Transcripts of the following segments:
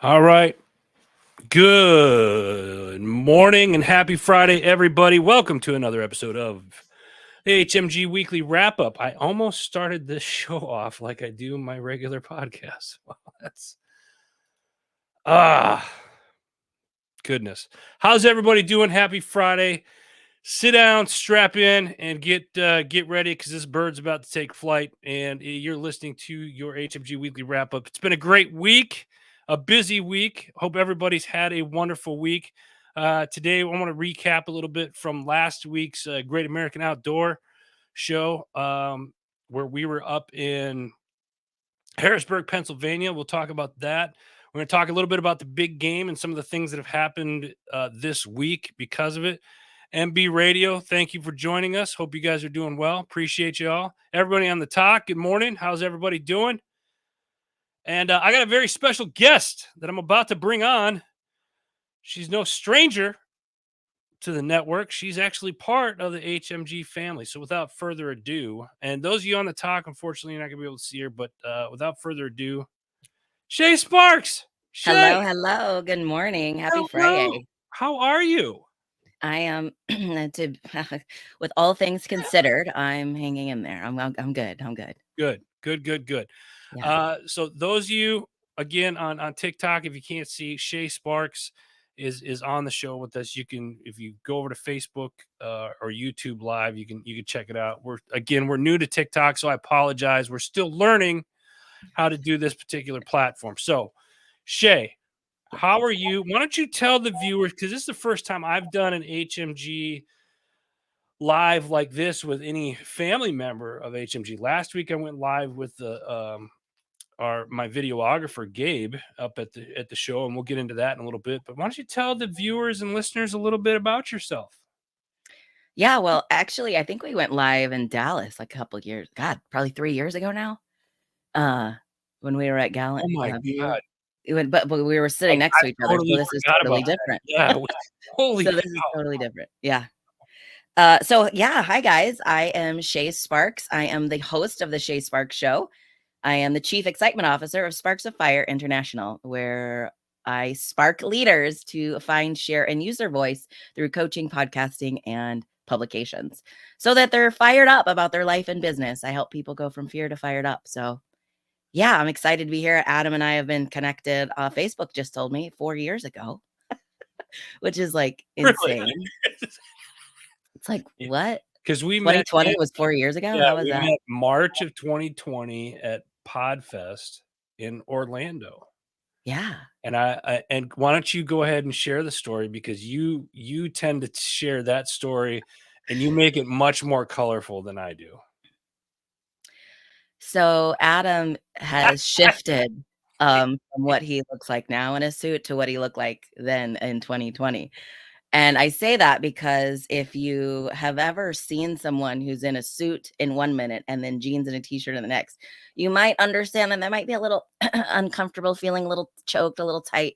All right. Good morning and happy Friday, everybody. Welcome to another episode of the HMG Weekly Wrap Up. I almost started this show off like I do my regular podcast. Wow, that's ah goodness. How's everybody doing? Happy Friday. Sit down, strap in, and get ready because this bird's about to take flight. And you're listening to your HMG Weekly Wrap Up. It's been a great week, a busy week. Hope everybody's had a wonderful week. Today, I want to recap a little bit from last week's Great American Outdoor Show, where we were up in Harrisburg, Pennsylvania. We'll talk about that. We're going to talk a little bit about the big game and some of the things that have happened this week because of it. MB Radio, thank you for joining us. Hope you guys are doing well. Appreciate you all. Everybody on the talk, good morning. How's everybody doing? And I got a very special guest that I'm about to bring on. She's no stranger to the network. She's actually part of the HMG family. So without further ado, and those of you on the talk, unfortunately, you're not going to be able to see her, but without further ado, Shay Sparks. Shay, Hello. Good morning. Happy hello. Friday. How are you? I am to with all things considered, I'm hanging in there. I'm good. I'm good. Good. Yeah. So those of you again on TikTok, if you can't see, Shay Sparks is on the show with us. You can, if you go over to Facebook or YouTube Live, you can check it out. We're new to TikTok, so I apologize. We're still learning how to do this particular platform. So, Shay, how are you? Why don't you tell the viewers, because this is the first time I've done an HMG live like this with any family member of HMG. Last week I went live with my videographer Gabe up at the show, and we'll get into that in a little bit. But why don't you tell the viewers and listeners a little bit about yourself? Yeah, well, actually, I think we went live in Dallas like a couple of years. God, probably 3 years ago now. Uh when we were at Oh Gallant my View. god, But we were sitting next I to each other, so totally this is forgot about totally that. different. Yeah, holy So this is cow! totally different. Yeah. So yeah, hi guys. I am Shay Sparks. I am the host of the Shay Sparks Show. I am the Chief Excitement Officer of Sparks of Fire International, where I spark leaders to find, share, and use their voice through coaching, podcasting, and publications so that they're fired up about their life and business. I help people go from fear to fired up. So, yeah, I'm excited to be here. Adam and I have been connected. Facebook just told me 4 years ago, which is like Really? insane. It's like, Yeah, what? because we met 2020 was 4 years ago? yeah, How was we that? met March of 2020 at Podfest in Orlando. Yeah. And why don't you go ahead and share the story, because you tend to share that story and you make it much more colorful than I do. So Adam has shifted from what he looks like now in a suit to what he looked like then in 2020. And I say that because if you have ever seen someone who's in a suit in 1 minute and then jeans and a t-shirt in the next, you might understand that there might be a little uncomfortable, feeling a little choked, a little tight.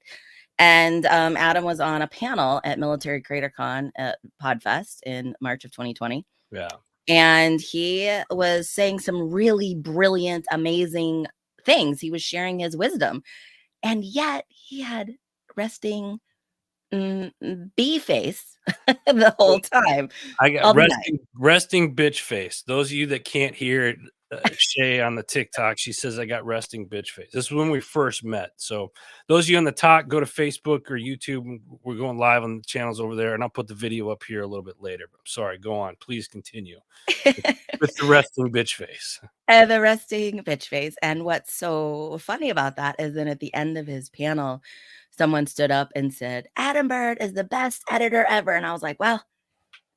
And Adam was on a panel at Military Creator Con at Podfest in March of 2020. Yeah. And he was saying some really brilliant, amazing things. He was sharing his wisdom. And yet he had resting bee face the whole time, I got all the night. resting bitch face. Those of you that can't hear it, Shay on the TikTok, she says I got resting bitch face. This is when we first met. So those of you on the talk, go to Facebook or YouTube. We're going live on the channels over there, and I'll put the video up here a little bit later. But I'm sorry, go on. Please continue with the resting bitch face. And the resting bitch face. And what's so funny about that is then at the end of his panel, someone stood up and said, Adam Bird is the best editor ever. And I was like, well,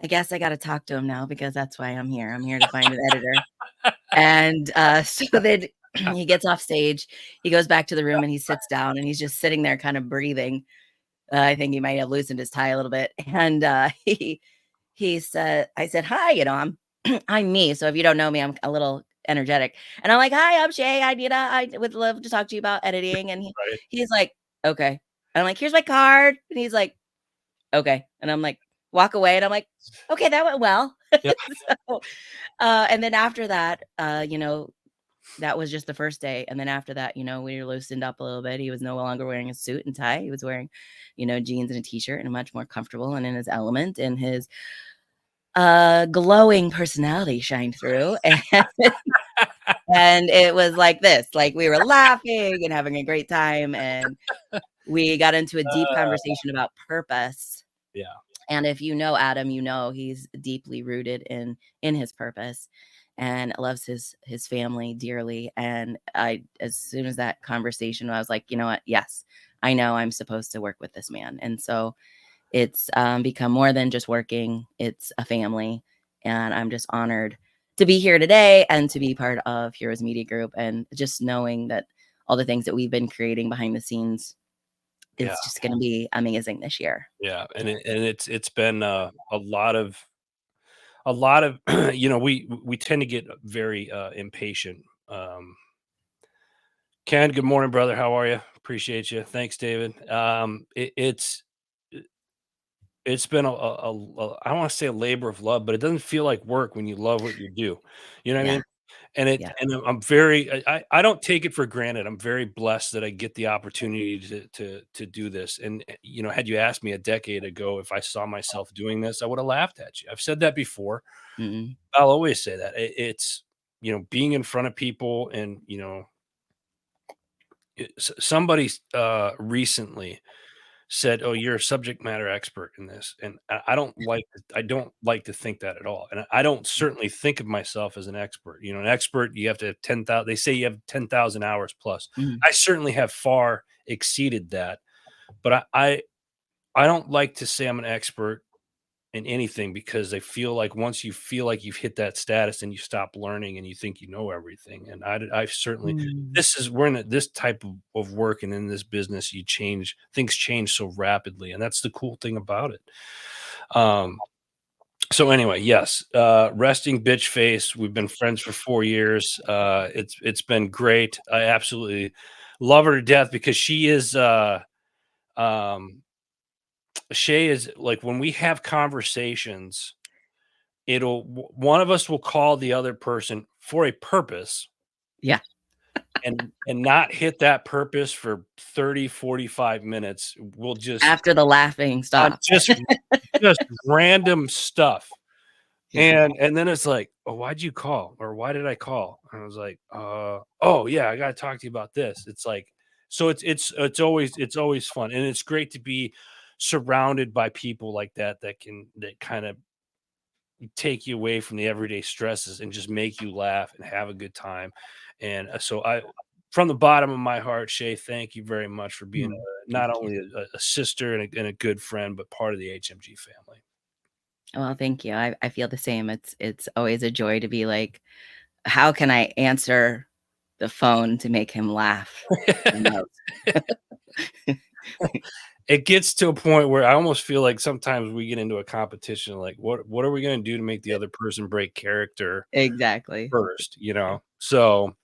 I guess I got to talk to him now because that's why I'm here. I'm here to find an editor. And so then he gets off stage, he goes back to the room and he sits down and he's just sitting there kind of breathing. I think he might have loosened his tie a little bit. And he said, I said, hi, I'm me. So if you don't know me, I'm a little energetic. And I'm like, hi, I'm Shay. I would love to talk to you about editing. And Right. he's like, okay. And I'm like, here's my card. And he's like, okay. And I'm like, walk away. And I'm like, okay, that went well. Yeah. So, and then after that, that was just the first day, and then after that, we loosened up a little bit. He was no longer wearing a suit and tie. He was wearing, jeans and a t-shirt, and much more comfortable and in his element, and his glowing personality shined through. And it was like this, like we were laughing and having a great time, and we got into a deep conversation about purpose. Yeah. And if you know Adam, he's deeply rooted in his purpose and loves his family dearly. And as soon as that conversation, I was like, you know what? Yes, I know I'm supposed to work with this man. And so it's become more than just working. It's a family. And I'm just honored to be here today and to be part of Heroes Media Group, and just knowing that all the things that we've been creating behind the scenes, Yeah. it's just going to be amazing this year. Yeah. It's been a lot of we tend to get very impatient. Ken, good morning, brother. How are you? Appreciate you. Thanks, David. It's been I don't want to say a labor of love, but it doesn't feel like work when you love what you do. You know what I Yeah. mean? And Yeah. I'm very I don't take it for granted. I'm very blessed that I get the opportunity to do this. And had you asked me a decade ago if I saw myself doing this, I would have laughed at you. I've said that before. Mm-mm. I'll always say that. It's being in front of people, and somebody recently said, "Oh, you're a subject matter expert in this," and I don't like to think that at all, and I don't certainly think of myself as an expert. An expert, you have to have 10,000. They say you have 10,000 hours plus. Mhm. I certainly have far exceeded that, but I don't like to say I'm an expert in anything, because I feel like once you feel like you've hit that status, and you stop learning and you think you know everything. And I've certainly, Mm. we're in this type of work, and in this business, things change so rapidly, and that's the cool thing about it. Um, so anyway, yes, resting bitch face. We've been friends for 4 years. It's been great. I absolutely love her to death, because um, Shay is like, when we have conversations, one of us will call the other person for a purpose, Yeah. and not hit that purpose for 30, 45 minutes. We'll just After the laughing on stops. just random stuff. Yeah. And then it's like, "Oh, why'd you call?" Or, "Why did I call?" And I was like, oh yeah, I gotta talk to you about this." It's like, so it's always fun, and it's great to be surrounded by people like that kind of take you away from the everyday stresses, and just make you laugh and have a good time. And so from the bottom of my heart, Shay, thank you very much for being Mm. not Thank you. only a sister and a good friend, but part of the HMG family. Well, thank you. I feel the same. It's always a joy to be like, how can I answer the phone to make him laugh the most? It gets to a point where I almost feel like sometimes we get into a competition, like, what are we going to do to make the other person break character Exactly. first, So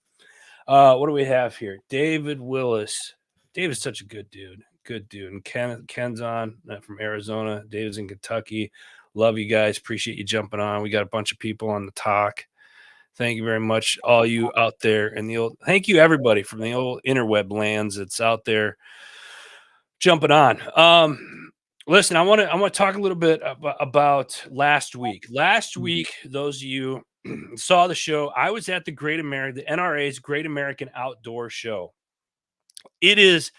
what do we have here? David Willis. David's such a good dude. And Ken's on from Arizona. David's in Kentucky. Love you guys. Appreciate you jumping on. We got a bunch of people on the talk. Thank you very much, all you out there in the old. Thank you, everybody from the old interweb lands that's out there jumping on. Listen, I want to talk a little bit about last week. Last Mhm. week, those of you saw the show, I was at the NRA's Great American Outdoor Show. It is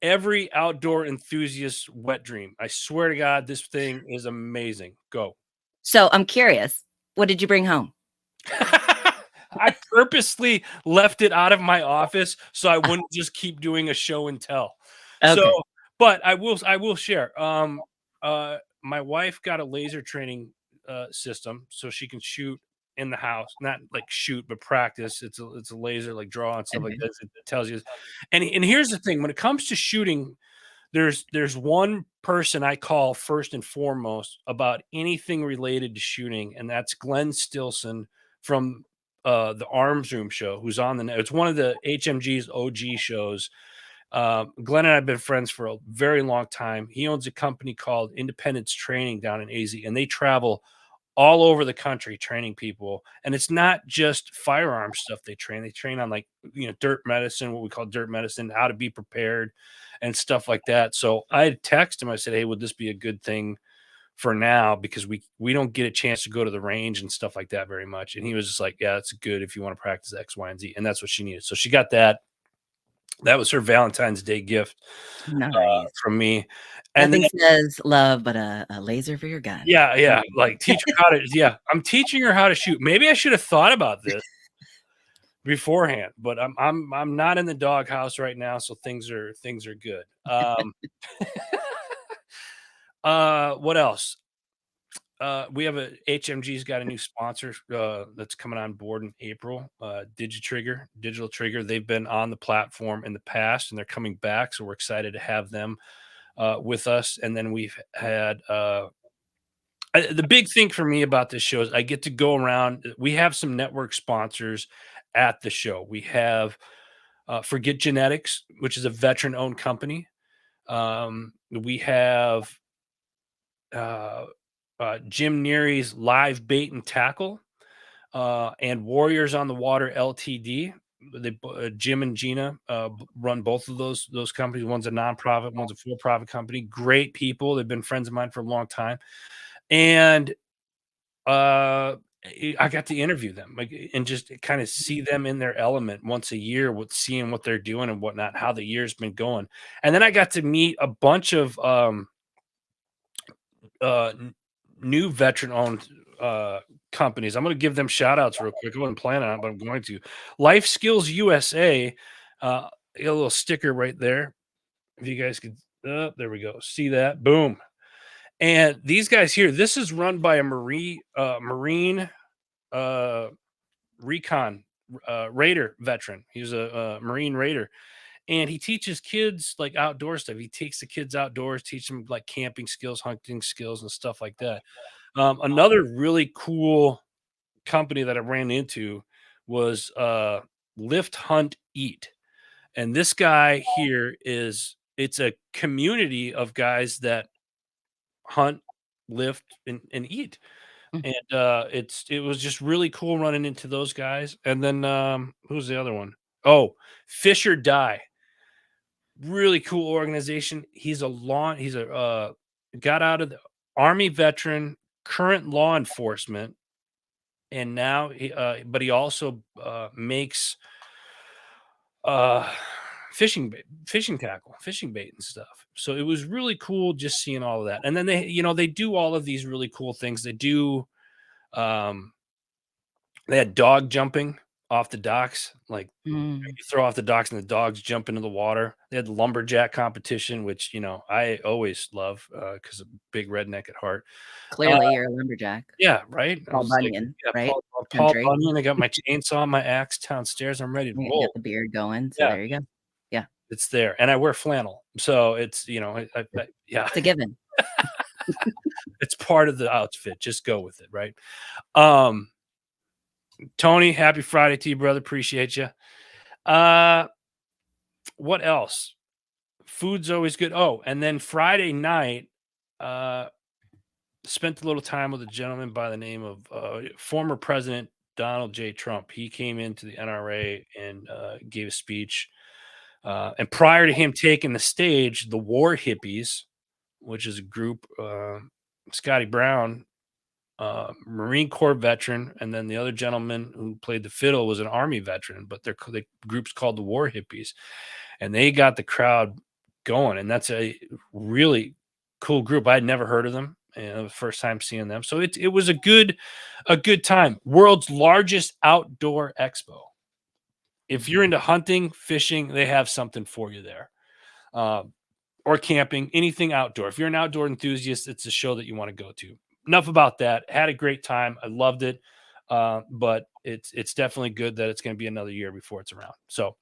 every outdoor enthusiast's wet dream. I swear to God, this thing is amazing. Go. So I'm curious, what did you bring home? I purposely left it out of my office so I Ah, wouldn't just keep doing a show and tell. So, okay. but I will share. My wife got a laser training system so she can shoot in the house, not like shoot, but practice. It's a laser, like draw and stuff like Okay. this. It tells you. And here's the thing: when it comes to shooting, there's one person I call first and foremost about anything related to shooting, and that's Glenn Stilson from the Arms Room show, who's on the net. It's one of the HMG's OG shows. Glenn and I have been friends for a very long time. He owns a company called Independence Training down in AZ, and they travel all over the country training people. And it's not just firearm stuff they train. They train on, like, dirt medicine, what we call dirt medicine, how to be prepared and stuff like that. So I texted him. I said, "Hey, would this be a good thing for now, because we don't get a chance to go to the range and stuff like that very much." And he was just like, "Yeah, it's good if you want to practice X, Y, and Z." And that's what she needed. So she got that. That was her Valentine's Day gift Nice. from me. And then Nothing says love but a laser for your gun. yeah, I yeah, love like, teach her how to, yeah, I'm teaching her how to shoot. Maybe I should have thought about this beforehand, but I'm not in the doghouse right now, so things are good. What else? We have HMG's got a new sponsor that's coming on board in April. Digital Trigger. They've been on the platform in the past, and they're coming back, so we're excited to have them with us. And then we've had the big thing for me about this show is I get to go around. We have some network sponsors at the show. We have Forget Genetics, which is a veteran-owned company. We have uh, Jim Neary's Live Bait and Tackle, and Warriors on the Water Ltd. Jim and Gina run both of those companies. One's a nonprofit, one's a for-profit company. Great people. They've been friends of mine for a long time, and I got to interview them, like, and just kind of see them in their element once a year, with seeing what they're doing and whatnot, how the year's been going. And then I got to meet a bunch of new veteran-owned companies. I'm going to give them shout outs real quick. I wasn't planning on it, but I'm going to. Life Skills USA. I got a little sticker right there. If you guys could, there we go. See that? Boom. And these guys here, this is run by a Marine uh, recon Raider veteran. He's a Marine Raider, and he teaches kids like outdoor stuff. He takes the kids outdoors, teach them like camping skills, hunting skills, and stuff like that. Another really cool company that I ran into was Lift Hunt Eat. And this guy here it's a community of guys that hunt, lift, and eat. Mm. And it was just really cool running into those guys. And then who's the other one? Oh, Fish or Die. Really cool organization. He's a got out of the Army veteran, current law enforcement, and now but he also makes uh fishing tackle, fishing bait and stuff. So it was really cool just seeing all of that. And then they do all of these really cool things. Um they had dog jumping off the docks, like, Mm. you throw off the docks and the dogs jump into the water. They had the lumberjack competition, which I always love because I'm a big redneck at heart. Uh, Clearly, you're a lumberjack. yeah, right. I Paul was like, Bunyan, yeah, right? Paul Country. Bunyan. I got my chainsaw, my axe downstairs. I'm ready to You roll. got the beard going, so Yeah, there you go. Yeah, it's there, and I wear flannel, so it's yeah, it's a given. it's part of the outfit. Just go with it, right? Um, Tony, happy Friday to you, brother. Appreciate you. Uh, what else? Food's always good. Oh, and then Friday night, uh, spent a little time with a gentleman by the name of former President Donald J. Trump. He came into the NRA and gave a speech. And prior to him taking the stage, the War Hippies, which is a group, Scotty Brown, Marine Corps veteran, and then the other gentleman who played the fiddle was an Army veteran, but the group's called the War Hippies, and they got the crowd going, and that's a really cool group. I had never heard of them, and it was the first time seeing them, so it was a good time. World's largest outdoor expo. If you're into hunting, fishing, they have something for you there. Um, or camping, anything outdoor. If you're an outdoor enthusiast, it's a show that you want to go to. Enough about that. Had a great time. I loved it. But it's definitely good that it's going to be another year before it's around. So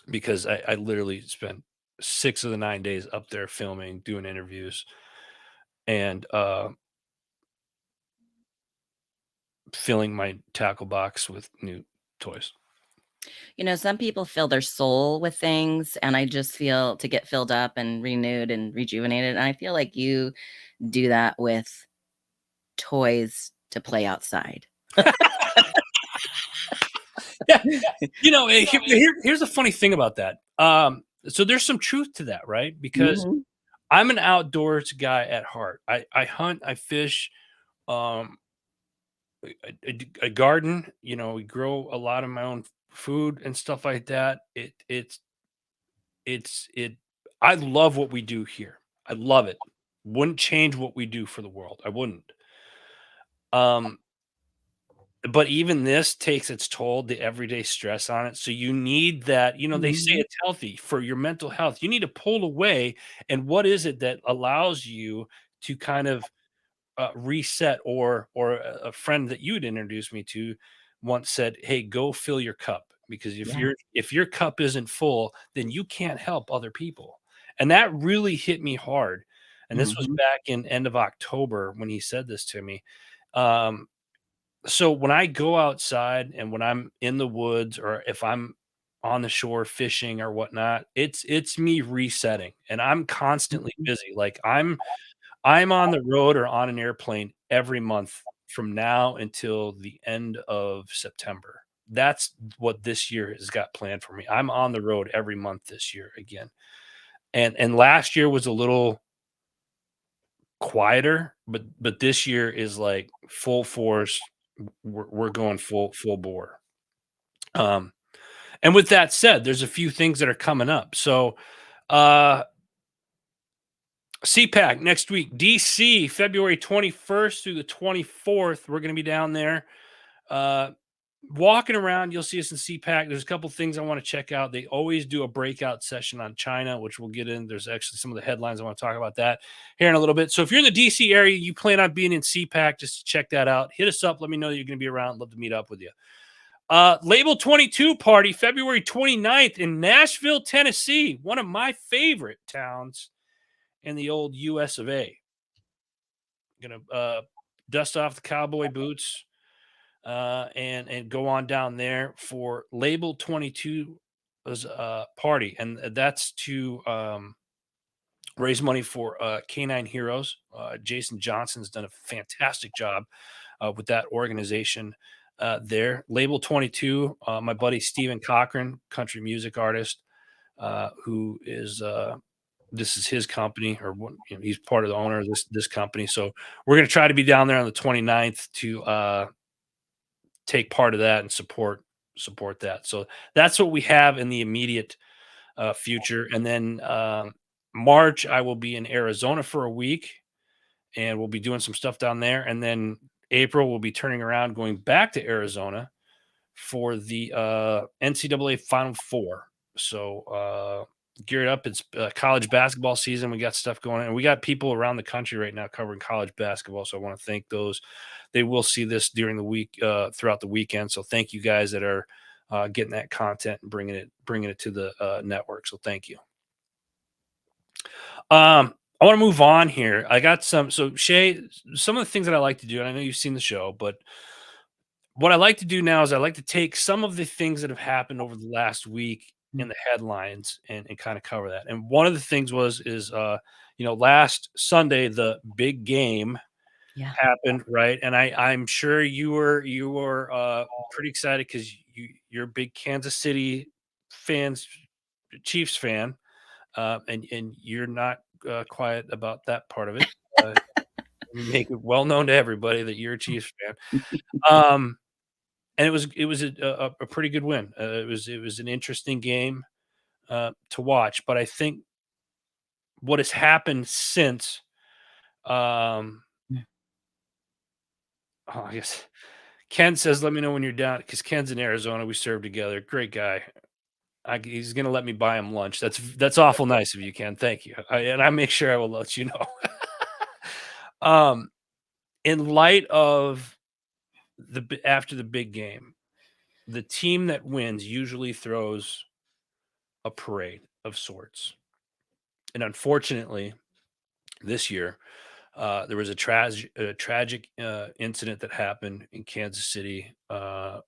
because I literally spent 6 of the 9 days up there filming, doing interviews, and filling my tackle box with new toys. Some people fill their soul with things, and I just feel to get filled up and renewed and rejuvenated. And I feel like you do that with toys to play outside. Yeah. Here's the funny thing about that. So there's some truth to that, right? Because Mhm. I'm an outdoors guy at heart. I hunt, I fish, um, I garden. We grow a lot of my own food and stuff like that. It. I love what we do here. I love it. Wouldn't change what we do for the world. I wouldn't. Um, but even this takes its toll, the everyday stress on it. So you need that, they say Mhm. it's healthy for your mental health. You need to pull away. And what is it that allows you to kind of reset? Or a friend that you'd introduced me to once said, "Hey, go fill your cup, because if Yeah. your cup isn't full, then you can't help other people." And that really hit me hard. And this was Mhm. back in end of October when he said this to me. Um, so when I go outside and when I'm in the woods, or if I'm on the shore fishing or whatnot, it's me resetting, and I'm constantly Mhm. busy. Like I'm on the road or on an airplane every month from now until the end of September. That's what this year has got planned for me. I'm on the road every month this year again. And last year was a little quieter, but this year is like full force. We're going full bore. Um, and with that said, there's a few things that are coming up. So, uh, CPAC next week, DC, February 21st through the 24th. We're going to be down there. Uh, Walking around, you'll see us in CPAC. There's a couple things I want to check out. They always do a breakout session on China, which we'll get in. There's actually some of the headlines I want to talk about that here in a little bit. So if you're in the DC area, you plan on being in CPAC, just check that out. Hit us up. Let me know you're going to be around. Love to meet up with you. Label 22 party, February 29th in Nashville, Tennessee, one of my favorite towns in the old US of A. Gonna dust off the cowboy boots, and go on down there for Label 22 party, and that's to raise money for Canine Heroes. Jason Johnson's done a fantastic job with that organization. There, Label 22, my buddy Steven Cochran, country music artist, who is this is his company, or he's part of the owner of this company. So we're going to try to be down there on the 29th to take part of that and support that. So that's what we have in the immediate future. And then March, I will be in Arizona for a week, and we'll be doing some stuff down there. And then April, we'll be turning around, going back to Arizona for the NCAA Final Four. So geared up. It's college basketball season. We got stuff going on, and we got people around the country right now covering college basketball. So I want to thank those. They will see this during the week, throughout the weekend. So thank you guys that are getting that content and bringing it to the network. So thank you. I want to move on here. I got some. So Shay, some of the things that I like to do, and I know you've seen the show, but what I like to do now is I like to take some of the things that have happened over the last week in Mm. the headlines, and kind of cover that. And one of the things is last Sunday the big game Yeah. happened, right? And I'm sure you were pretty excited because you're a big Kansas City fans, Chiefs fan, and you're not quiet about that part of it. Uh, make it well known to everybody that you're a Chiefs fan. Um, and it was a pretty good win. It was an interesting game to watch, but I think what has happened since, um, Mm. oh, I guess Ken says, "Let me know when you're down," because Ken's in Arizona. We served together. Great guy. He's gonna let me buy him lunch. That's awful nice of you, Ken. Thank you. And I make sure I will let you know. um, in light of after the big game, the team that wins usually throws a parade of sorts. And unfortunately, this year, there was a tragic incident that happened in Kansas City,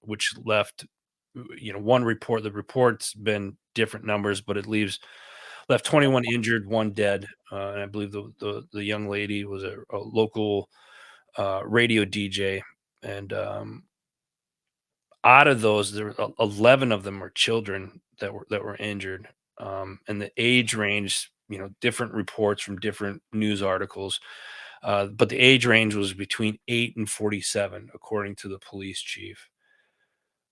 which left, one report. The report's been different numbers, but it left 21 injured, one dead, and I believe the young lady was a local radio DJ, and out of those, there were 11 of them were children that were injured, and the age range, different reports from different news articles, but the age range was between 8 and 47, according to the police chief.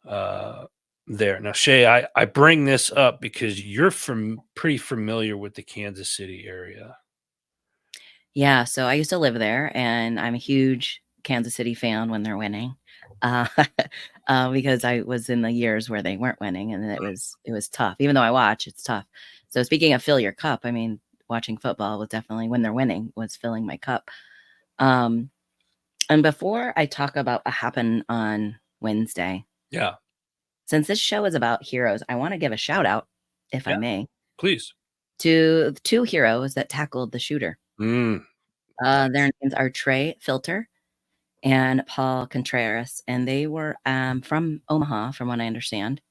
Uh, there now, Shay, I bring this up because you're pretty familiar with the Kansas City area. Yeah, so I used to live there, and I'm a huge Kansas City fan when they're winning, uh, because I was in the years where they weren't winning, and it was tough. Even though I watch, it's tough. So speaking of fill your cup, I mean, watching football was definitely when they're winning was filling my cup. Um, and before I talk about what happened on Wednesday, Yeah, since this show is about heroes, I want to give a shout out, if yeah, I may, please. to the two heroes that tackled the shooter. Mm, Their nice. names are Trey Filter and Paul Contreras, and they were from Omaha, from what I understand.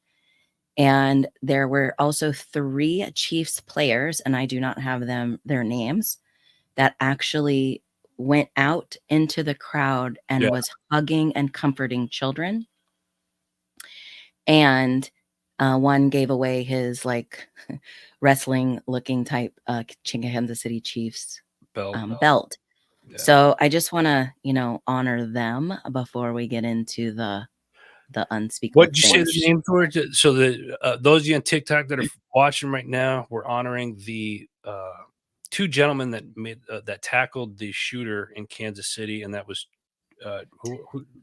And there were also three Chiefs players, and I do not have their names, that actually went out into the crowd Yeah, and was hugging and comforting children. And one gave away his like wrestling looking type Kansas City Chiefs belt. belt. Yeah. So I just want to, honor them before we get into the unspeakable What'd you say the things. names were? So the those of you on TikTok that are watching right now, we're honoring the two gentlemen that tackled the shooter in Kansas City, and that was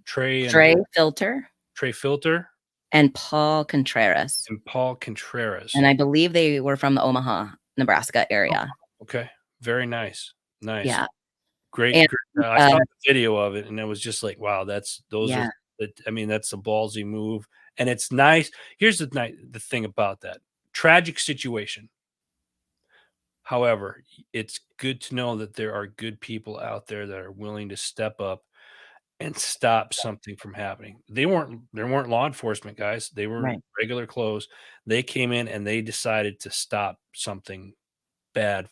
Trey and Trey Filter Trey Filter and Paul Contreras. and Paul Contreras. And I believe they were from the Omaha, Nebraska Oh, area. okay, very nice, nice, Yeah. great. And I uh, saw the video of it, and it was just like, wow, those are. yeah. I mean, that's a ballsy move, and it's nice. Here's the thing about that tragic situation. However, it's good to know that there are good people out there that are willing to step up and stop something from happening. They weren't law enforcement guys. They were in Right. regular clothes. They came in and they decided to stop something bad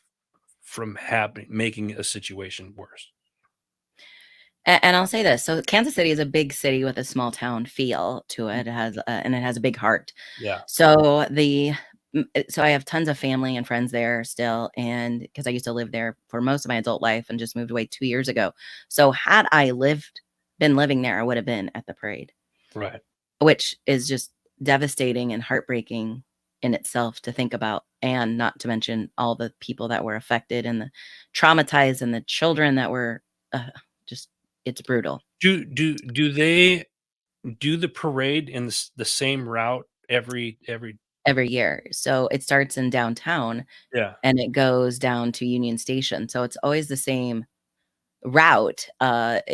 from happening, making a situation worse. And I'll say this, so Kansas City is a big city with a small town feel to it. It has, and it has a big heart. Yeah, So so I have tons of family and friends there still, and because I used to live there for most of my adult life and just moved away 2 years ago. So had I been living there, I would have been at the parade, right. which is just devastating and heartbreaking in itself to think about, and not to mention all the people that were affected and the traumatized and the children that were, just it's brutal. Do they do the parade in the same route every? Every year. So it starts in downtown Yeah. and it goes down to Union Station. So it's always the same route. And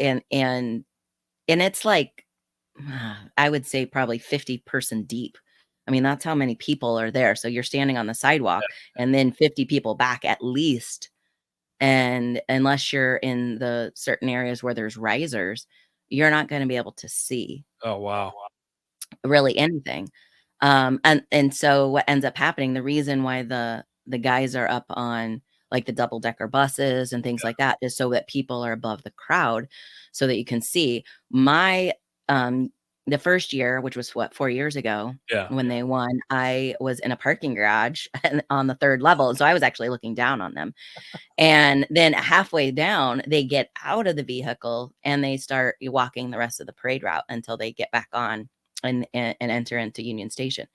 it's like, I would say probably 50 person deep. I mean, that's how many people are there. So you're standing on the sidewalk and then 50 people back at least. And unless you're in the certain areas where there's risers, you're not going to be able to see Oh wow. really anything. And so what ends up happening, the reason why the guys are up on like the double decker buses and things like that is so that people are above the crowd so that you can see. My the first year, which was what, 4 years ago Yeah. when they won, I was in a parking garage and on the third level. So I was actually looking down on them. And then halfway down, they get out of the vehicle and they start walking the rest of the parade route until they get back on and enter into Union Station.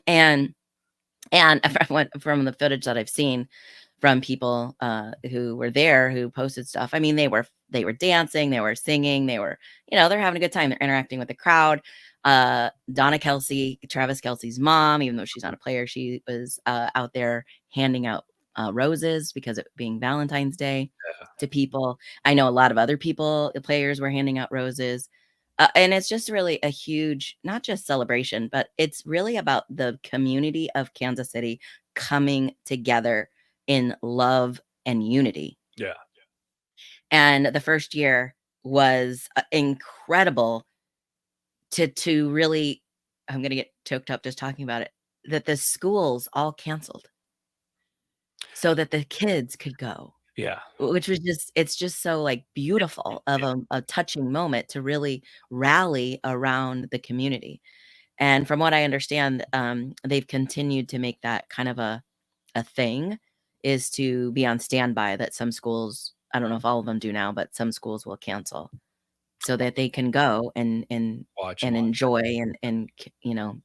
And from the footage that I've seen from people who were there who posted stuff, I mean, they were dancing, they were singing, they're having a good time. They're interacting with the crowd. Donna Kelsey, Travis Kelsey's mom, even though she's not a player, she was out there handing out roses because it being Valentine's Day to people. I know a lot of other people, the players, were handing out roses. And it's just really a huge, not just celebration, but it's really about the community of Kansas City coming together in love and unity. Yeah. And the first year was incredible to really, I'm going to get choked up just talking about it, that the schools all canceled so that the kids could go. Yeah. which was it's just so, like, beautiful of a touching moment to really rally around the community. And from what I understand, they've continued to make that kind of a thing, is to be on standby that some schools, I don't know if all of them do now, but some schools will cancel so that they can go Watch and them. enjoy and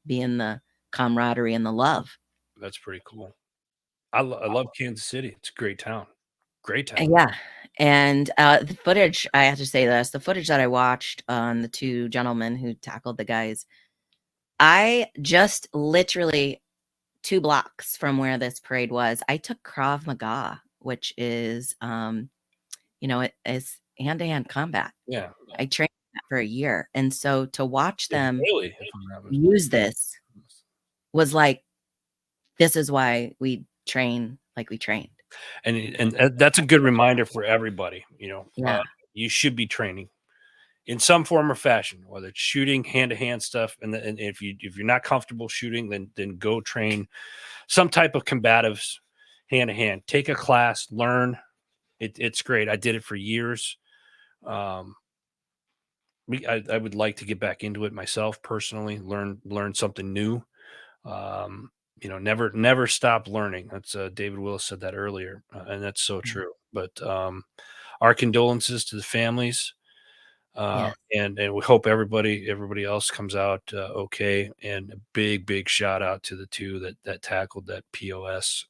be in the camaraderie and the love. That's pretty cool. I love Kansas City. It's a great town. Great town. Yeah, and, the footage, I have to say this, the footage that I watched on the 2 gentlemen who tackled the guys, I just literally 2 blocks from where this parade was, I took Krav Maga, which is, it is hand-to-hand combat. Yeah. I trained that for a year, and so to watch In them Haley, if I'm not mistaken. use this was like, this is why we train like we trained. And that's a good reminder for everybody, Yeah, you should be training in some form or fashion, whether it's shooting, hand-to-hand stuff, and if you're not comfortable shooting, then go train some type of combatives hand-to-hand. Take a class, learn. It's great. I did it for years. Um, I would like to get back into it myself personally, learn something new. Um, never stop learning. That's David Willis said that earlier, and that's so yeah, true. But our condolences to the families, yes, and we hope everybody else comes out okay. And a big shout out to the two that tackled that POS,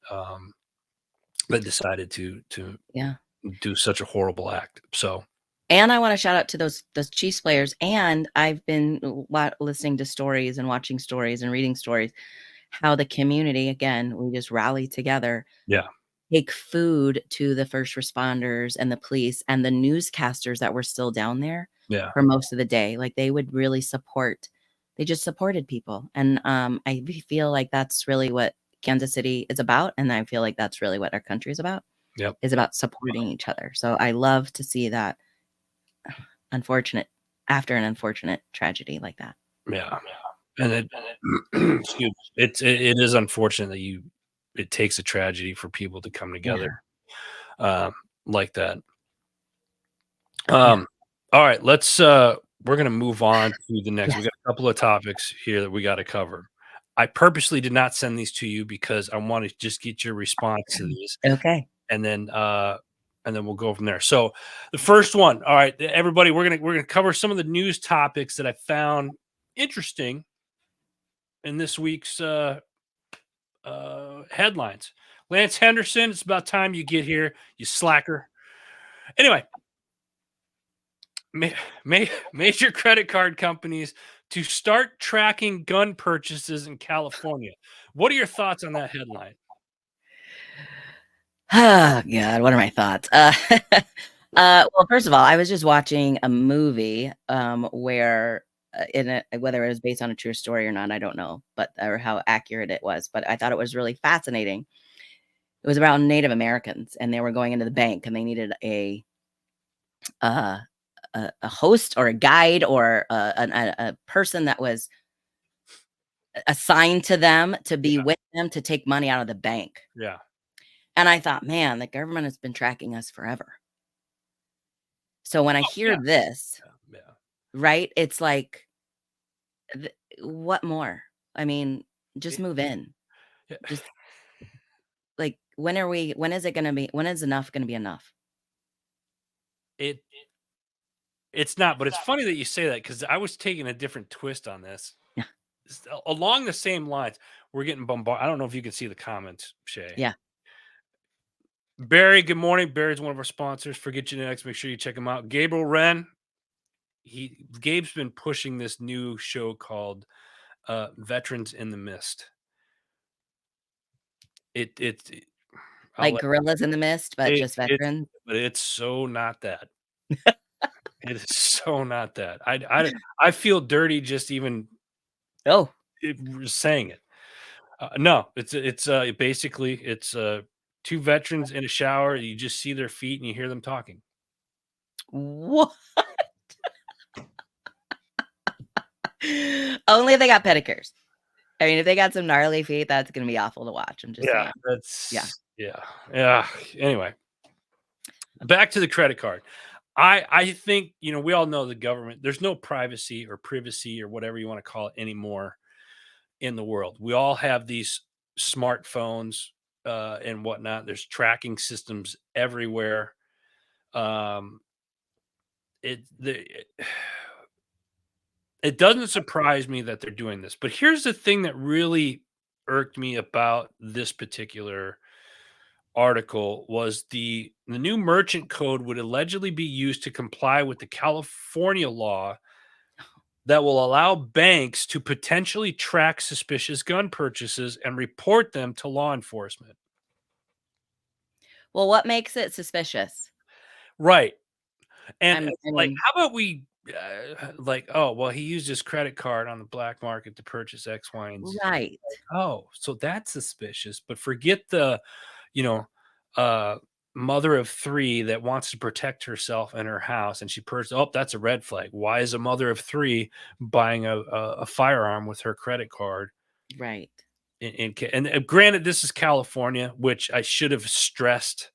that decided to yeah. do such a horrible act. So And I wanna shout out to those Chiefs players, and I've been listening to stories and watching stories and reading stories, how the community, again, we just rally together, yeah, take food to the first responders and the police and the newscasters that were still down there yeah, for most of the day. Like, they would really they just supported people, and, I feel like that's really what Kansas City is about, and I feel like that's really what our country yep, is about supporting each other. So I love to see that unfortunate after an unfortunate tragedy like that. yeah. And it excuse me, it is unfortunate that it takes a tragedy for people to come together, Yeah, um, like that. yeah, Um, all right, we're gonna move on to the next. We yes. got a couple of topics here that we gotta cover. I purposely did not send these to you because I wanna just get your response to these, Okay. and then we'll go from there. So, the first one, all right, everybody, we're gonna cover some of the news topics that I found interesting in this week's, headlines. Lance Henderson, it's about time you get here, you slacker. Anyway, ma- major credit card companies to start tracking gun purchases in California. What are your thoughts on that headline? Oh, God, what are my thoughts? Well, first of all, I was just watching a movie, where, whether it was based on a true story or not, I don't know, but or how accurate it was, but I thought it was really fascinating. It was about Native Americans, and they were going into the bank, and they needed uh, a host or a guide or a person that was assigned to them to be Yeah, with them to take money out of the bank. yeah, And I thought, man, the government has been tracking us forever. So when I hear yeah, this, yeah. right, it's like, what more? I mean, just It, move in. yeah, Just like, when is enough going to be enough? it it's not, but it's funny that you say that because I was taking a different twist on this. Yeah. Along the same lines, we're getting bombarded. I don't know if you can see the comments, Shay. Yeah. Barry, good morning. Barry's one of our sponsors. Forget Genetics. Make sure you check him out. Gabriel Wren, Gabe's been pushing this new show called Veterans in the Mist. It I'll Like let gorillas in the mist, but just it's veterans. but it's so not that. It is so not that. I feel dirty just even Oh, saying it. No, basically two veterans in a shower. You just see their feet and you hear them talking. what? Only if they got pedicures. I mean, if they got some gnarly feet, that's gonna be awful to watch. I'm just Yeah, saying. Yeah. that's yeah, yeah. Anyway, Back to the credit card. I think, we all know the government, there's no privacy or privacy or whatever you want to call it anymore in the world. We all have these smartphones and whatnot. There's tracking systems everywhere. Um, it doesn't surprise me that they're doing this. But here's the thing that really irked me about this particular article was the new merchant code would allegedly be used to comply with the California law that will allow banks to potentially track suspicious gun purchases and report them to law enforcement. Well, what makes it suspicious? Right. And I like, mean, how about we like, oh, well, he used his credit card on the black market to purchase X, Y, and Z. right, Oh, so that's suspicious. But forget the, you know, uh, mother of three that wants to protect herself and her house, and she purchased. Oh, that's a red flag. Why is a mother of three buying a firearm with her credit card? right. And granted, this is California, which I should have stressed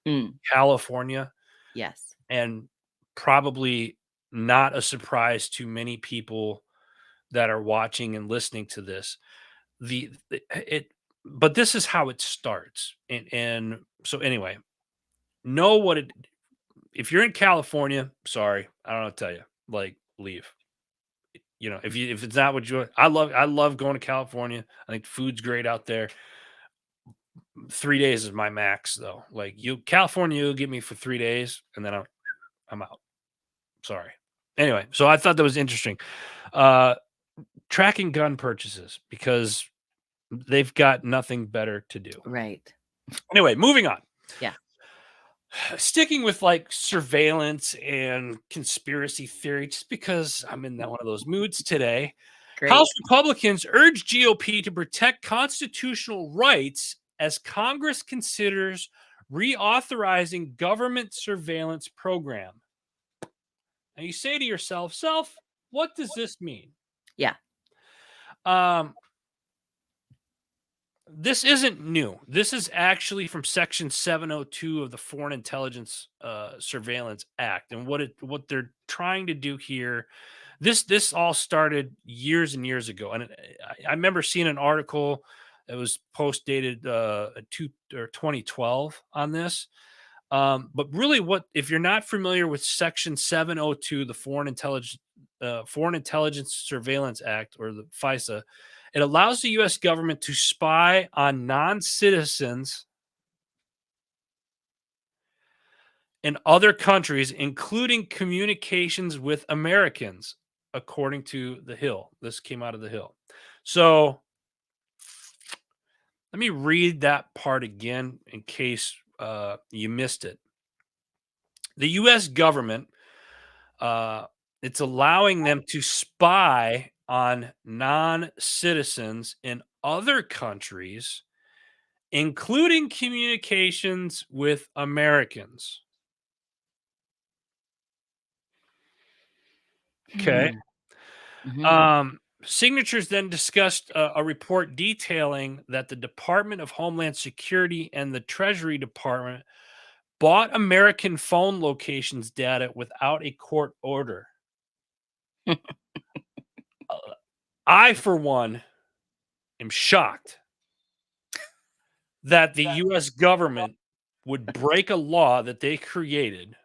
Mm, California, yes, and probably not a surprise to many people that are watching and listening to this. It but this is how it starts. And so anyway, know what it if you're in California, sorry, I don't know what to tell you. Like, leave. If it's not what you I love going to California. I think food's great out there. 3 days is my max though. Like, California, you'll get me for 3 days and then I'm out. Sorry. Anyway, so I thought that was interesting. Uh Tracking gun purchases because they've got nothing better to do. right. Anyway, moving on. Yeah, Sticking with like surveillance and conspiracy theory, just because I'm in one of those moods today. House great. Republicans urge GOP to protect constitutional rights as Congress considers reauthorizing government surveillance program. Now you say to yourself, what does this mean? Yeah, Um, This isn't new. This is actually from Section 702 of the Foreign Intelligence Surveillance Act, and what they're trying to do here. This all started years and years ago, and I remember seeing an article that was post dated 2012 on this. But really, what if you're not familiar with Section 702, the Foreign Intelligence Surveillance Act, or the FISA? It allows the U.S. government to spy on non-citizens in other countries, including communications with Americans, according to the Hill. This came out of the Hill. So let me read that part again in case you missed it. The U.S. government, uh, it's allowing them to spy on non-citizens in other countries, including communications with Americans. Okay. hmm, mhm. Signatures then discussed a report detailing that the Department of Homeland Security and the Treasury Department bought American phone locations data without a court order. Uh, I, for one, am shocked that the US government would break a law that they created.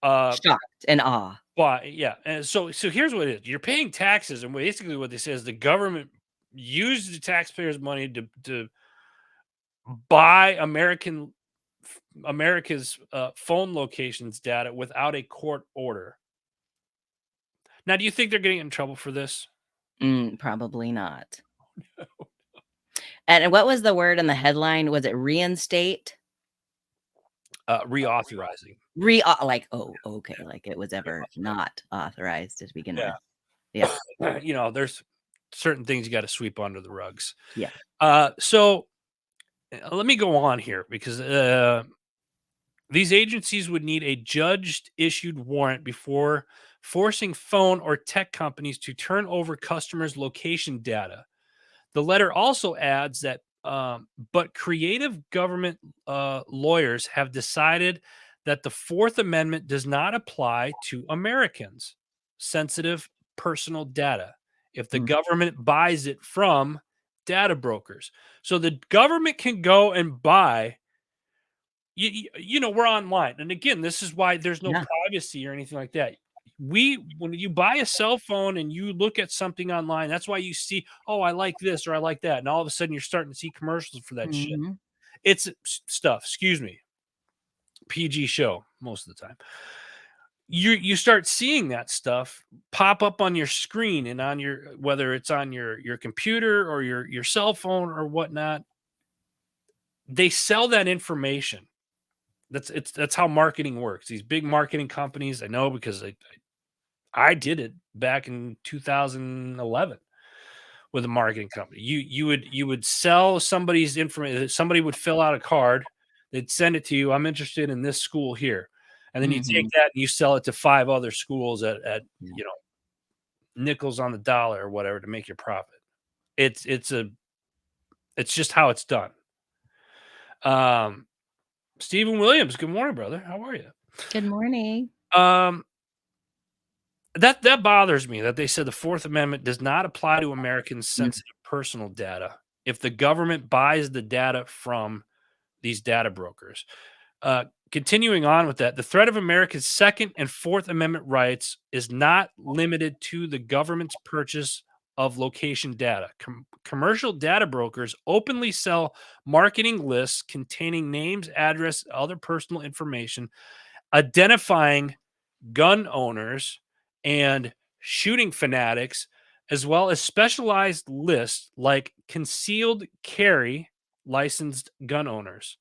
Uh, Shocked and awe. but yeah, and so here's what it is: you're paying taxes, and basically what they say is the government used the taxpayers' money to buy America's phone locations data without a court order. Now, do you think they're getting in trouble for this? Probably not. And what was the word in the headline? Was it reinstate? Reauthorizing. Like, oh, okay, like it was ever not authorized to begin Yeah. with. Yeah, There's certain things you got to sweep under the rugs. yeah. So let me go on here because these agencies would need a judge issued warrant before forcing phone or tech companies to turn over customers' location data. The letter also adds that But creative government lawyers have decided that the Fourth Amendment does not apply to Americans' sensitive personal data if the Mm. government buys it from data brokers. So the government can go and buy. We're online, and again, this is why there's no Yeah. privacy or anything like that. When you buy a cell phone and you look at something online, that's why you see, oh, I like this or I like that, and all of a sudden you're starting to see commercials for that shit. Mhm. It's stuff. Excuse me, PG show most of the time. You start seeing that stuff pop up on your screen and on your, whether it's on your computer or your cell phone or whatnot. They sell that information. That's how marketing works. These big marketing companies, I know because I did it back in 2011 with a marketing company. You would sell somebody's information. Somebody would fill out a card. They'd send it to you. I'm interested in this school here, and then you take Mhm. that and you sell it to 5 other schools at Yeah. nickels on the dollar or whatever to make your profit. It's just how it's done. Um, Stephen Williams, good morning, brother. How are you? Good morning. Um, that bothers me that they said the Fourth Amendment does not apply to Americans' Mm. sensitive personal data if the government buys the data from these data brokers. Continuing on with that, the threat of America's Second and Fourth Amendment rights is not limited to the government's purchase of location data. Commercial data brokers openly sell marketing lists containing names, address, other personal information, identifying gun owners and shooting fanatics, as well as specialized lists like concealed carry licensed gun owners,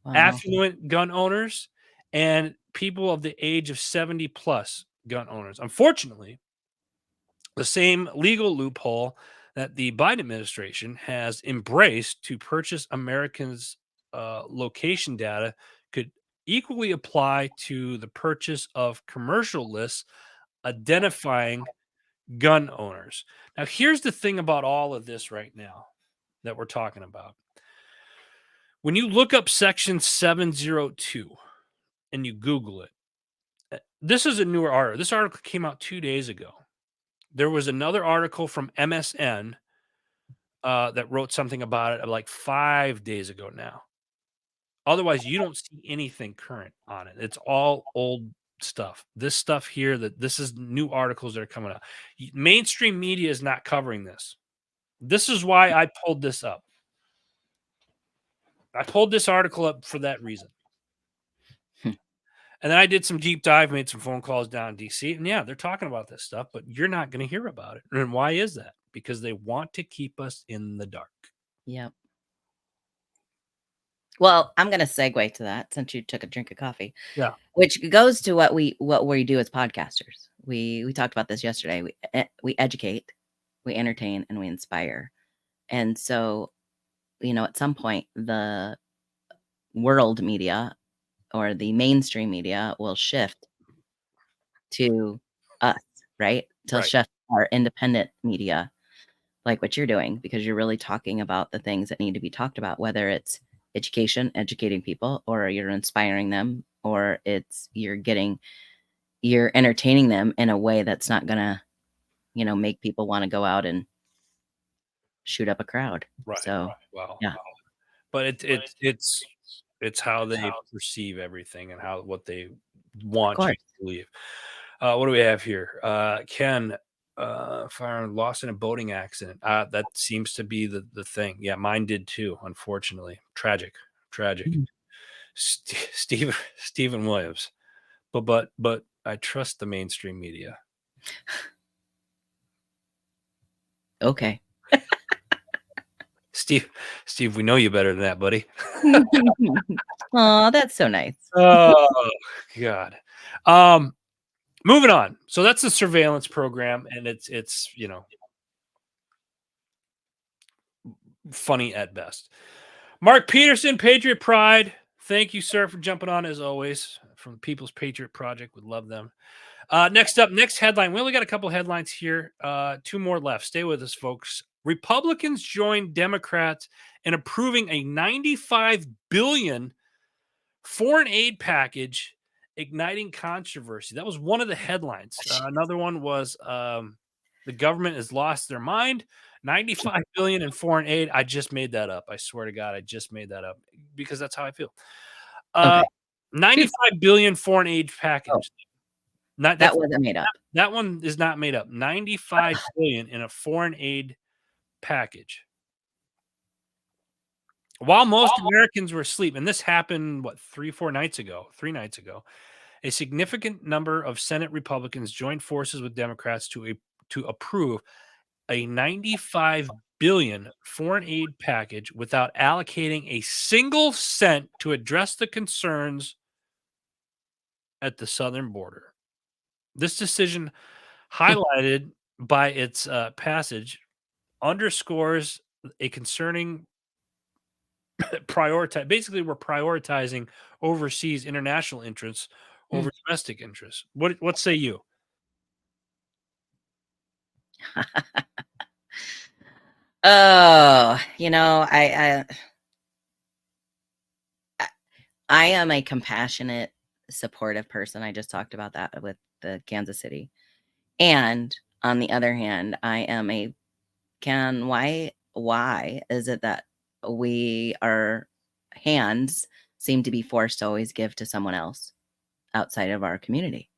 Wow. affluent gun owners, and people of the age of 70 plus gun owners. Unfortunately, the same legal loophole that the Biden administration has embraced to purchase Americans' location data could equally apply to the purchase of commercial lists identifying gun owners. Now, here's the thing about all of this right now that we're talking about. When you look up section 702 and you Google it, this is a newer article. This article came out 2 days ago. There was another article from MSN that wrote something about it like 5 days ago now. Otherwise, you don't see anything current on it. It's all old stuff. This stuff here, that this is new articles that are coming out. Mainstream media is not covering this. This is why I pulled this up. I pulled this article up for that reason. Hmm. And then I did some deep dive, made some phone calls down in DC, and yeah, they're talking about this stuff, but you're not going to hear about it. And why is that? Because they want to keep us in the dark. Yep. Well, I'm gonna segue to that since you took a drink of coffee, Yeah. which goes to what we do as podcasters. We talked about this yesterday. We educate, we entertain, and we inspire. And so, at some point, the world media or the mainstream media will shift to us, right? To Right. shift our independent media, like what you're doing, because you're really talking about the things that need to be talked about, whether it's education, educating people, or you're inspiring them, or you're entertaining them in a way that's not gonna, make people want to go out and shoot up a crowd. Right. So, Well, yeah, but it's how they perceive everything and what they of want you course. to believe. What do we have here? Ken, firearm lost in a boating accident. That seems to be the thing. Yeah, mine did too. Unfortunately, tragic, tragic. Mhm. Stephen Williams, but I trust the mainstream media. Okay. Steve, Steve, we know you better than that, buddy. Oh, that's so nice. Oh God. Um, Moving on. So that's the surveillance program, and it's funny at best. Mark Peterson, Patriot Pride. Thank you, sir, for jumping on as always from the People's Patriot Project. Would love them. Next up, next headline. We only got a couple headlines here. Two more left. Stay with us, folks. Republicans joined Democrats in approving a $95 billion foreign aid package, igniting controversy. That was one of the headlines. Another one was the government has lost their mind. 95 billion in foreign aid. I just made that up. I swear to God, I just made that up because that's how I feel. Okay. 95 billion foreign aid package. Not That wasn't made up. that one is not made up. 95 billion in a foreign aid package. While most Americans were asleep, and this happened, what, 3 nights ago, a significant number of Senate Republicans joined forces with Democrats to approve a 95 billion foreign aid package without allocating a single cent to address the concerns at the southern border. This decision, highlighted by its passage, underscores a concerning prioritize. Basically, we're prioritizing overseas international interests over domestic interests. What say you? Oh, I am a compassionate, supportive person. I just talked about that with the Kansas City. And on the other hand, I am a why is it that our hands seem to be forced to always give to someone else outside of our community?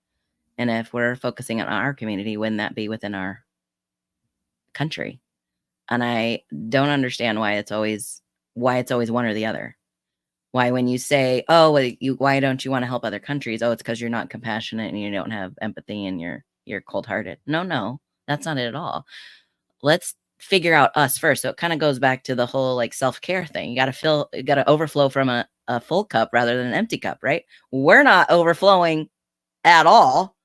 And if we're focusing on our community, wouldn't that be within our country? And I don't understand why it's always one or the other. Why, when you say, "Oh, well, why don't you want to help other countries?" Oh, it's because you're not compassionate and you don't have empathy and you're cold-hearted. No, that's not it at all. Let's figure out us first. So it kind of goes back to the whole like self-care thing. You got to overflow from a full cup rather than an empty cup, right? We're not overflowing at all.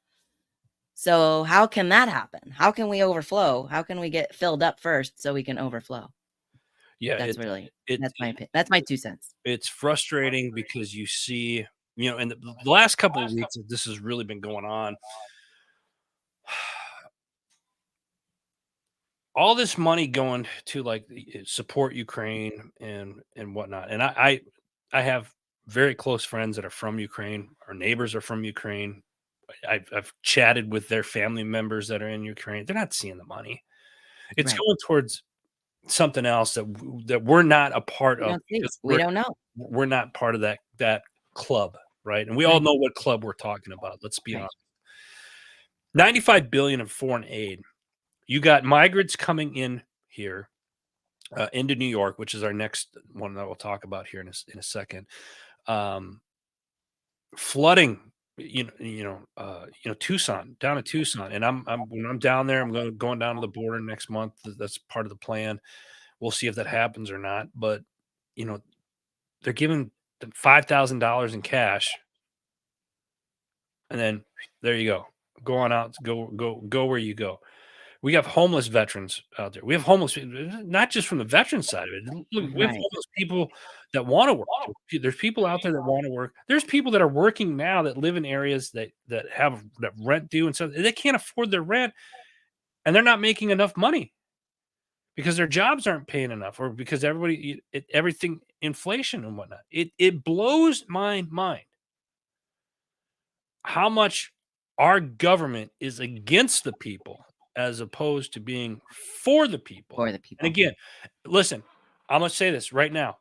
So how can that happen? How can we overflow? How can we get filled up first so we can overflow? Yeah, That's my 2 cents. it's frustrating because you see, in the last couple of weeks, this has really been going on. All this money going to like support Ukraine and whatnot, and I have very close friends that are from Ukraine. Our neighbors are from Ukraine. I've chatted with their family members that are in Ukraine. They're not seeing the money. It's Right. going towards something else that we're not a part of. We don't know. We're not part of that club, right? And we all Right. know what club we're talking about. Let's be Right. honest. 95 billion in foreign aid. You got migrants coming in here into New York, which is our next one that we'll talk about here in a second. Flooding, Tucson, down in Tucson, and I'm when I'm down there, I'm going down to the border next month. That's part of the plan. We'll see if that happens or not. But they're giving them $5,000 in cash, and then there you go. Go on out, go where you go. We have homeless veterans out there. We have homeless, not just from the veteran side of it. Look, we have Right. homeless people that want to work. There's people out there that want to work. There's people that are working now that live in areas that have that rent due and stuff. They can't afford their rent, and they're not making enough money because their jobs aren't paying enough, or because everything inflation and whatnot. It blows my mind how much our government is against the people as opposed to being for the people. For the And people. again, listen, I'm going to say this right now.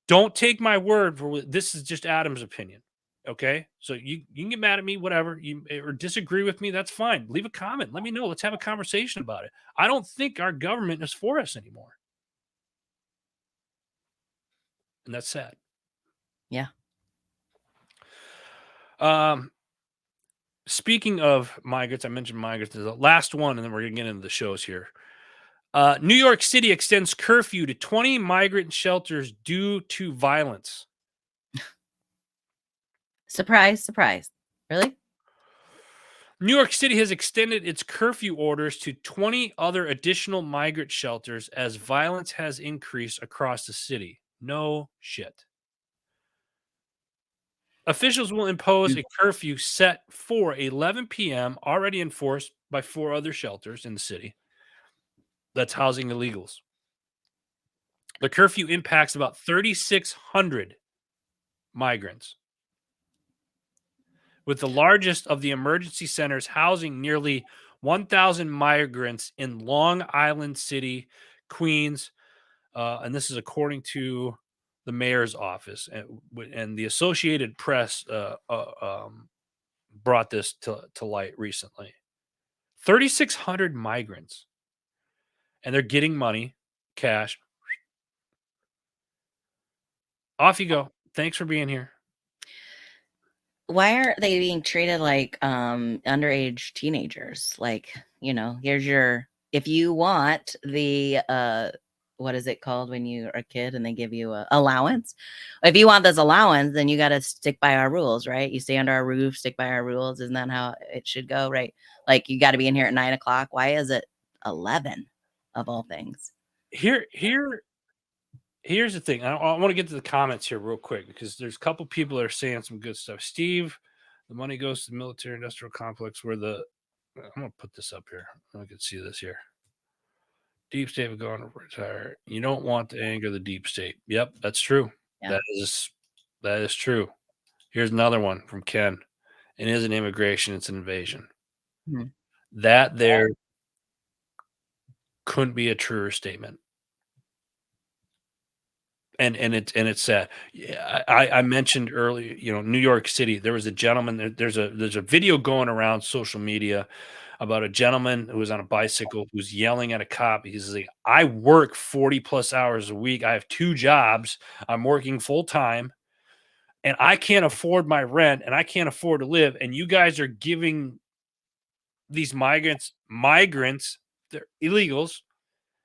Don't take my word for this is just Adam's opinion. Okay? So you can get mad at me, whatever, or disagree with me, that's fine. Leave a comment. Let me know. Let's have a conversation about it. I don't think our government is for us anymore. And that's sad. Yeah. Speaking of migrants, I mentioned migrants. The last one, and then we're going to get into the shows here. New York City extends curfew to 20 migrant shelters due to violence. Surprise, surprise. Really? New York City has extended its curfew orders to 20 other additional migrant shelters as violence has increased across the city. No shit. Officials will impose a curfew set for 11 p.m., already enforced by 4 other shelters in the city. that's housing illegals. The curfew impacts about 3,600 migrants, with the largest of the emergency centers housing nearly 1,000 migrants in Long Island City, Queens. And this is according to the mayor's office. And the Associated Press brought this to light recently. 3,600 migrants. And they're getting money, cash. Off you go. Thanks for being here. Why aren't they being treated like underage teenagers? Like, here's your, if you want the what is it called when you're a kid and they give you a allowance? If you want this allowance, then you got to stick by our rules, right? You stay under our roof, stick by our rules. Isn't that how it should go, right? Like, you got to be in here at 9 o'clock. Why is it 11 of all things? Here's the thing. I want to get to the comments here real quick because there's a couple people that are saying some good stuff. Steve, the money goes to the military industrial complex where I'm going to put this up here. I can see this here. Deep state have gone to retire. You don't want to anger the deep state. Yep, that's true. Yeah. That is true. Here's another one from Ken. It isn't immigration, it's an invasion. Mhm. That there couldn't be a truer statement. And it's sad. Yeah, I mentioned earlier, New York City. There was a gentleman. There's a video going around social media about a gentleman who was on a bicycle who's yelling at a cop. He's like, "I work 40 plus hours a week. I have 2 jobs. I'm working full time, and I can't afford my rent, and I can't afford to live. And you guys are giving these migrants, they're illegals."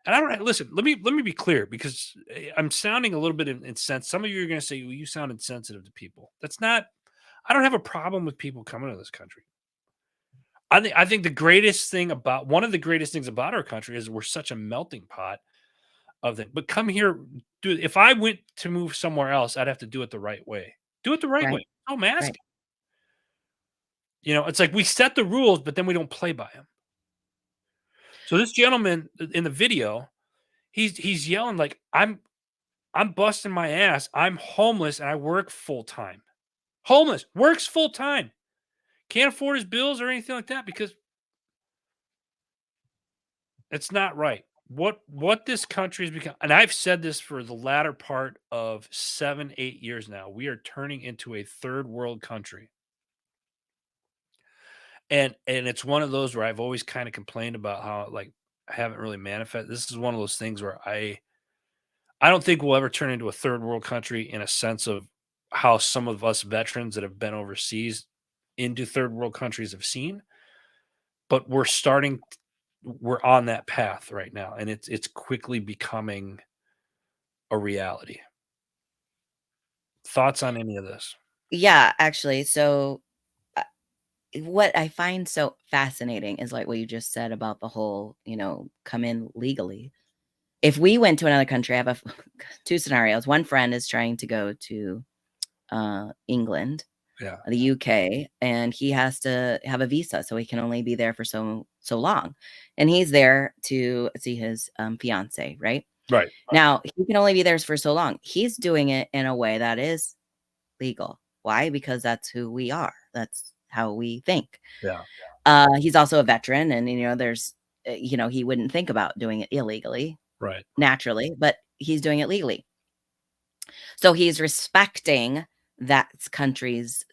And I don't listen. Let me be clear because I'm sounding a little bit incensed. Some of you are going to say, well, you sound insensitive to people. That's not. I don't have a problem with people coming to this country. I think one of the greatest things about our country is we're such a melting pot of things. But come here, dude. If I went to move somewhere else, I'd have to do it the right way. Do it the right Right. way. I'm asking. Right. It's like we set the rules, but then we don't play by them. So this gentleman in the video, he's yelling like, I'm busting my ass. I'm homeless and I work full time. Homeless, works full time. Can't afford his bills or anything like that because it's not right. What this country has become, and I've said this for the latter part of 7, 8 years now, we are turning into a third world country. And it's one of those where I've always kind of complained about how I haven't really manifested. This is one of those things where I don't think we'll ever turn into a third world country in a sense of how some of us veterans that have been overseas into third world countries have seen. But we're on that path right now, and it's quickly becoming a reality. Thoughts on any of this? Yeah, actually. So what I find so fascinating is like what you just said about the whole, come in legally. If we went to another country, I have 2 scenarios. One friend is trying to go to England, Yeah. the UK, and he has to have a visa, so he can only be there for so long. And he's there to see his fiance, right? Right. Now, he can only be there for so long. He's doing it in a way that is legal. Why? Because that's who we are. That's how we think. Yeah. He's also a veteran, and there's, he wouldn't think about doing it illegally, Right. naturally, but he's doing it legally. So he's respecting that country's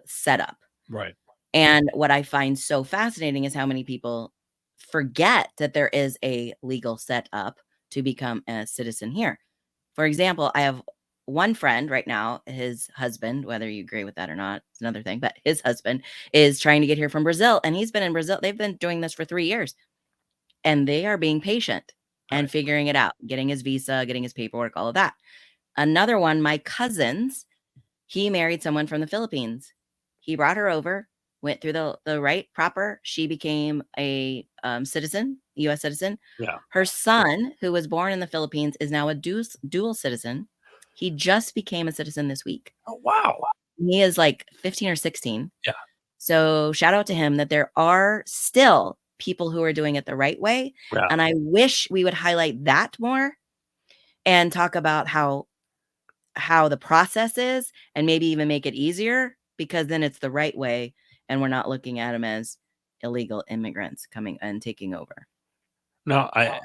setup. Right. And what I find so fascinating is how many people forget that there is a legal setup to become a citizen here. For example, I have one friend right now, his husband, whether you agree with that or not, it's another thing, but his husband is trying to get here from Brazil, and he's been in Brazil. They've been doing this for 3 years, and they are being patient and Right. figuring it out, getting his visa, getting his paperwork, all of that. Another one, my cousin's, he married someone from the Philippines. He brought her over, went through the right proper. She became a citizen, U.S. citizen. Yeah. Her son, who was born in the Philippines, is now a dual citizen. He just became a citizen this week. Oh, wow. He is like 15 or 16. Yeah. So shout out to him that there are still people who are doing it the right way. Yeah. And I wish we would highlight that more and talk about how the process is, and maybe even make it easier, because then it's the right way and we're not looking at them as illegal immigrants coming and taking over. No, I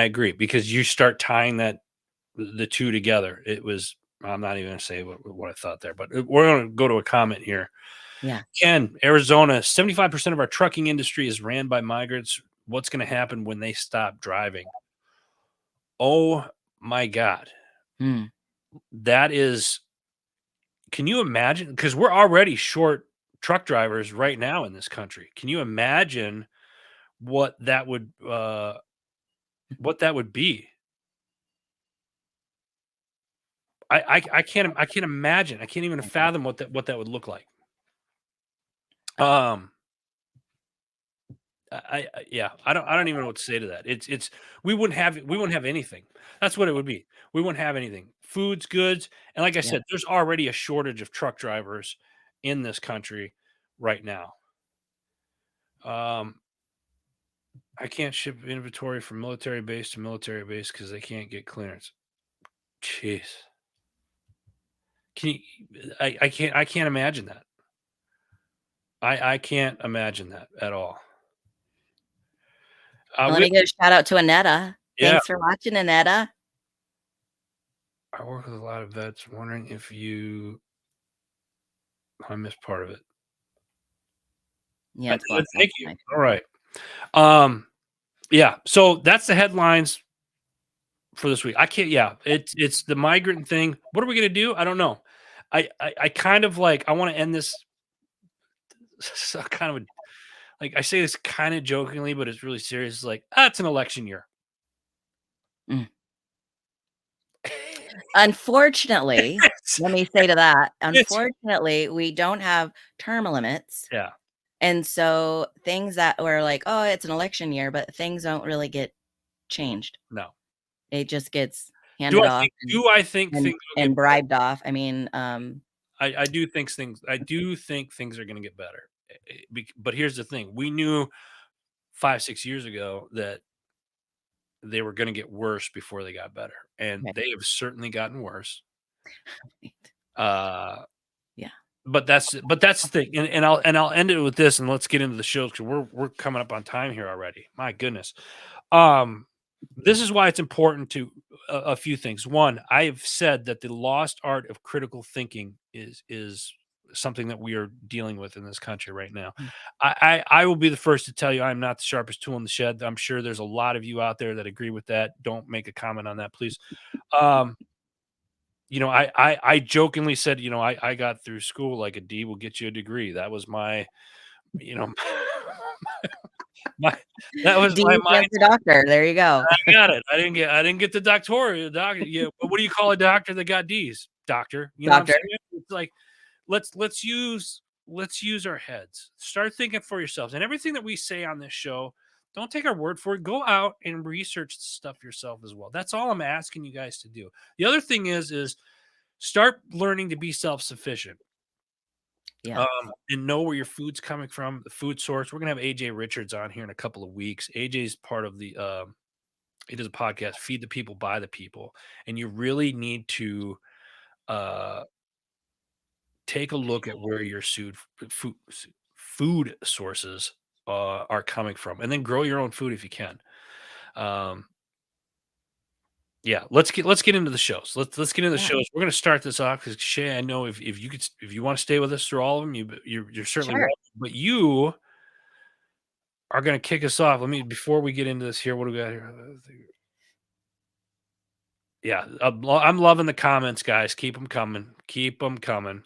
agree, because you start tying the two together. It was I'm not even gonna say what I thought there, but we're gonna go to a comment here. Yeah. Ken, Arizona, 75% of our trucking industry is ran by migrants. What's gonna happen when they stop driving? Oh my God. Mm. That is Can you imagine? Because we're already short truck drivers right now in this country. Can you imagine what that would be? I can't imagine. I can't even fathom what that would look like. Um, yeah, I don't even know what to say to that. It's we wouldn't have anything. That's what it would be. We wouldn't have anything. Foods, goods, and like I Yeah. said, there's already a shortage of truck drivers in this country right now. Um, I can't ship inventory from military base to military base because they can't get clearance. Jeez. Can you I can't imagine that. I can't imagine that at all. Well, let We me give a shout out to Anetta. Yeah, Thanks for watching, Anetta. I work with a lot of vets. Wondering if I missed part of it. Yeah, it's blocked off Thank you. my All right. Um, yeah. So that's the headlines for this week. I can't. Yeah, it's the migrant thing. What are we gonna do? I don't know. I kind of like. I want to end this kind of like I say this kind of jokingly, but it's really serious. It's like, it's an election year. Mm. Unfortunately, let me say to that, It's unfortunately, we don't have term limits. yeah, And so things that were like, oh, it's an election year, but things don't really get changed. no. It just gets Do handed I off think do I think things will get and better? bribed off. I mean, I do think things are gonna get better. But here's the thing. We knew 5, 6 years ago that they were gonna get worse before they got better, and right, they have certainly gotten worse. right. Uh, Yeah, but that's the thing, and I'll end it with this, and let's get into the shows because we're coming up on time here already. My goodness. Um, this is why it's important to a few things. One, I have said that the lost art of critical thinking is something that we are dealing with in this country right now. mm, I will be the first to tell you I'm not the sharpest tool in the shed. I'm sure there's a lot of you out there that agree with that. Don't make a comment on that, please. Um, I jokingly said, I got through school like a D will get you a degree. That was my, you know, my that was my D mind. stands for doctor. There you go. I got it. I didn't get the doctorate. Yeah, but what do you call a doctor that got D's? Doctor. You know what I'm Doctor. saying? It's like let's use our heads. Start thinking for yourselves. And everything that we say on this show, don't take our word for it. Go out and research the stuff yourself as well. That's all I'm asking you guys to do. The other thing is start learning to be self-sufficient. Yeah. And know where your food's coming from, the food source. We're gonna have AJ Richards on here in a couple of weeks. AJ's part of the he does a podcast, Feed the People, Buy the People. And you really need to uh, take a look at where your food sources are coming from, and then grow your own food if you can. Um, yeah, let's get into the shows. Let's get into the Yeah. shows. We're gonna start this off because Shay, I know if you want to stay with us through all of them, you're certainly Sure. welcome. But you are gonna kick us off. Let me before we get into this here. What do we got here? Yeah, I'm loving the comments, guys. Keep them coming. Keep them coming.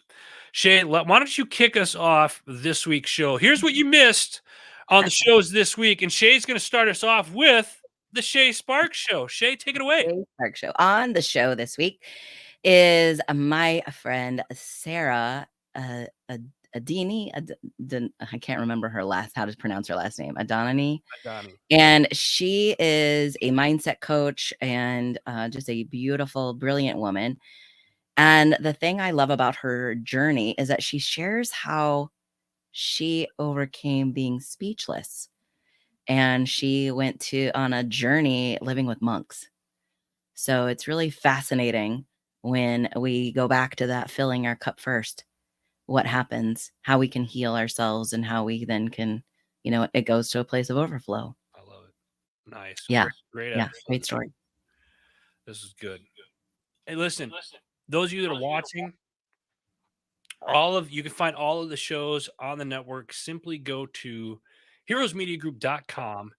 Shay, why don't you kick us off this week's show? Here's what you missed on the shows this week, and Shay's going to start us off with the Shay Sparks Show. Shay, take it away. Ray Park Show. On the show this week is my friend Sarah Adini. I can't remember how to pronounce her last name. Adani. Donnie. And she is a mindset coach and just a beautiful, brilliant woman. And the thing I love about her journey is that she shares how she overcame being speechless. and she went on a journey living with monks. So it's really fascinating when we go back to that filling our cup first, what happens, how we can heal ourselves, and how we then can, it goes to a place of overflow. I love it. Nice. Yeah. Great Yeah. episode. Great story. This is good. Hey, listen, those of you that are watching, you can find all of the shows on the network. Simply go to heroesmediagroup.com,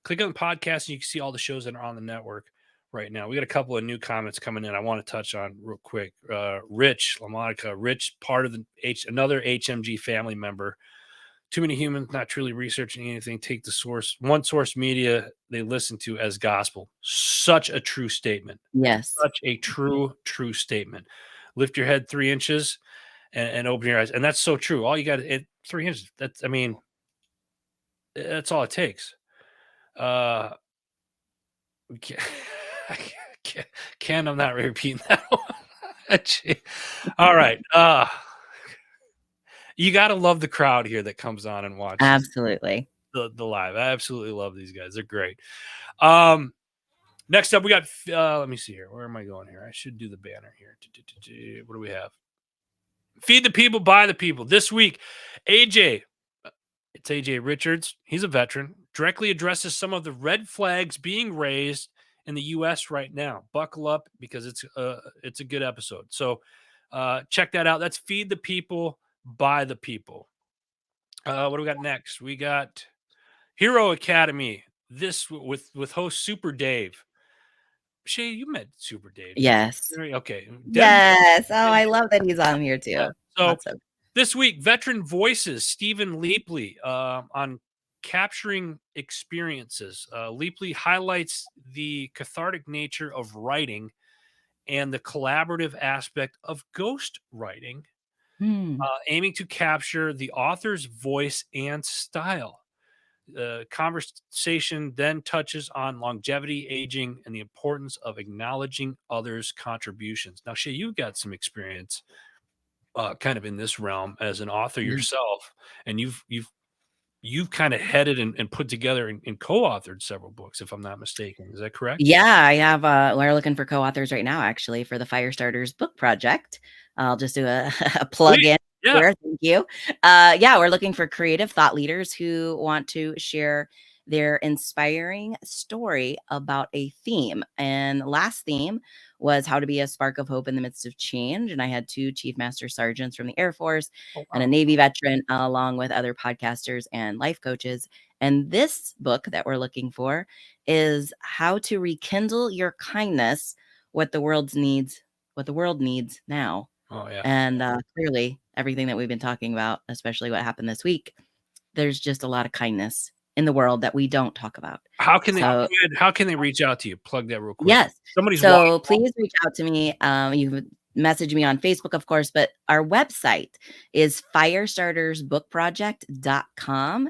click on the podcast, and you can see all the shows that are on the network right now. We got a couple of new comments coming in I want to touch on real quick. Rich LaMonica, part of another HMG family member. Too many humans not truly researching anything take the source media they listen to as gospel. Such a true statement. Yes. Such a true statement. Lift your head 3 inches and open your eyes. And that's so true. All you got at 3 inches. That's all it takes. Ken, I'm not repeating that one. All right. You got to love the crowd here that comes on and watches Absolutely. the live. I absolutely love these guys. They're great. Next up, we got, let me see here. Where am I going here? I should do the banner here. What do we have? Feed the people, buy the people. This week, AJ, it's AJ Richards. He's a veteran, directly addresses some of the red flags being raised in the U.S. right now. Buckle up because it's a good episode. So check that out. That's Feed the People, Buy the People. What do we got next? We got Hero Academy. This with host Super Dave. Shay, you met Super Dave. Yes. Okay. Yes. Oh, I love that he's on here too. Yeah. So Awesome. this week, Veteran Voices, Stephen Leapley on capturing experiences. Leapley highlights the cathartic nature of writing and the collaborative aspect of ghost writing, aiming to capture the author's voice and style. The conversation then touches on longevity, aging, and the importance of acknowledging others' contributions. Now, Shay, you've got some experience kind of in this realm as an author yourself, and you've kind of headed and put together and co-authored several books, if I'm not mistaken. Is that correct? Yeah, I have, we're looking for co-authors right now, actually, for the Firestarters book project. I'll just do a plug in here. Thank you. Yeah, we're looking for creative thought leaders who want to share their inspiring story about a theme. And last theme was how to be a spark of hope in the midst of change. And I had 2 Chief Master Sergeants from the Air Force and a Navy veteran, along with other podcasters and life coaches. And this book that we're looking for is how to rekindle your kindness, what the world needs now. Oh yeah. And clearly everything that we've been talking about, especially what happened this week, there's just a lot of kindness in the world that we don't talk about. How can they reach out to you? Plug that real quick. Yes. Somebody's watching. Please reach out to me. You can message me on Facebook, of course, but our website is firestartersbookproject.com.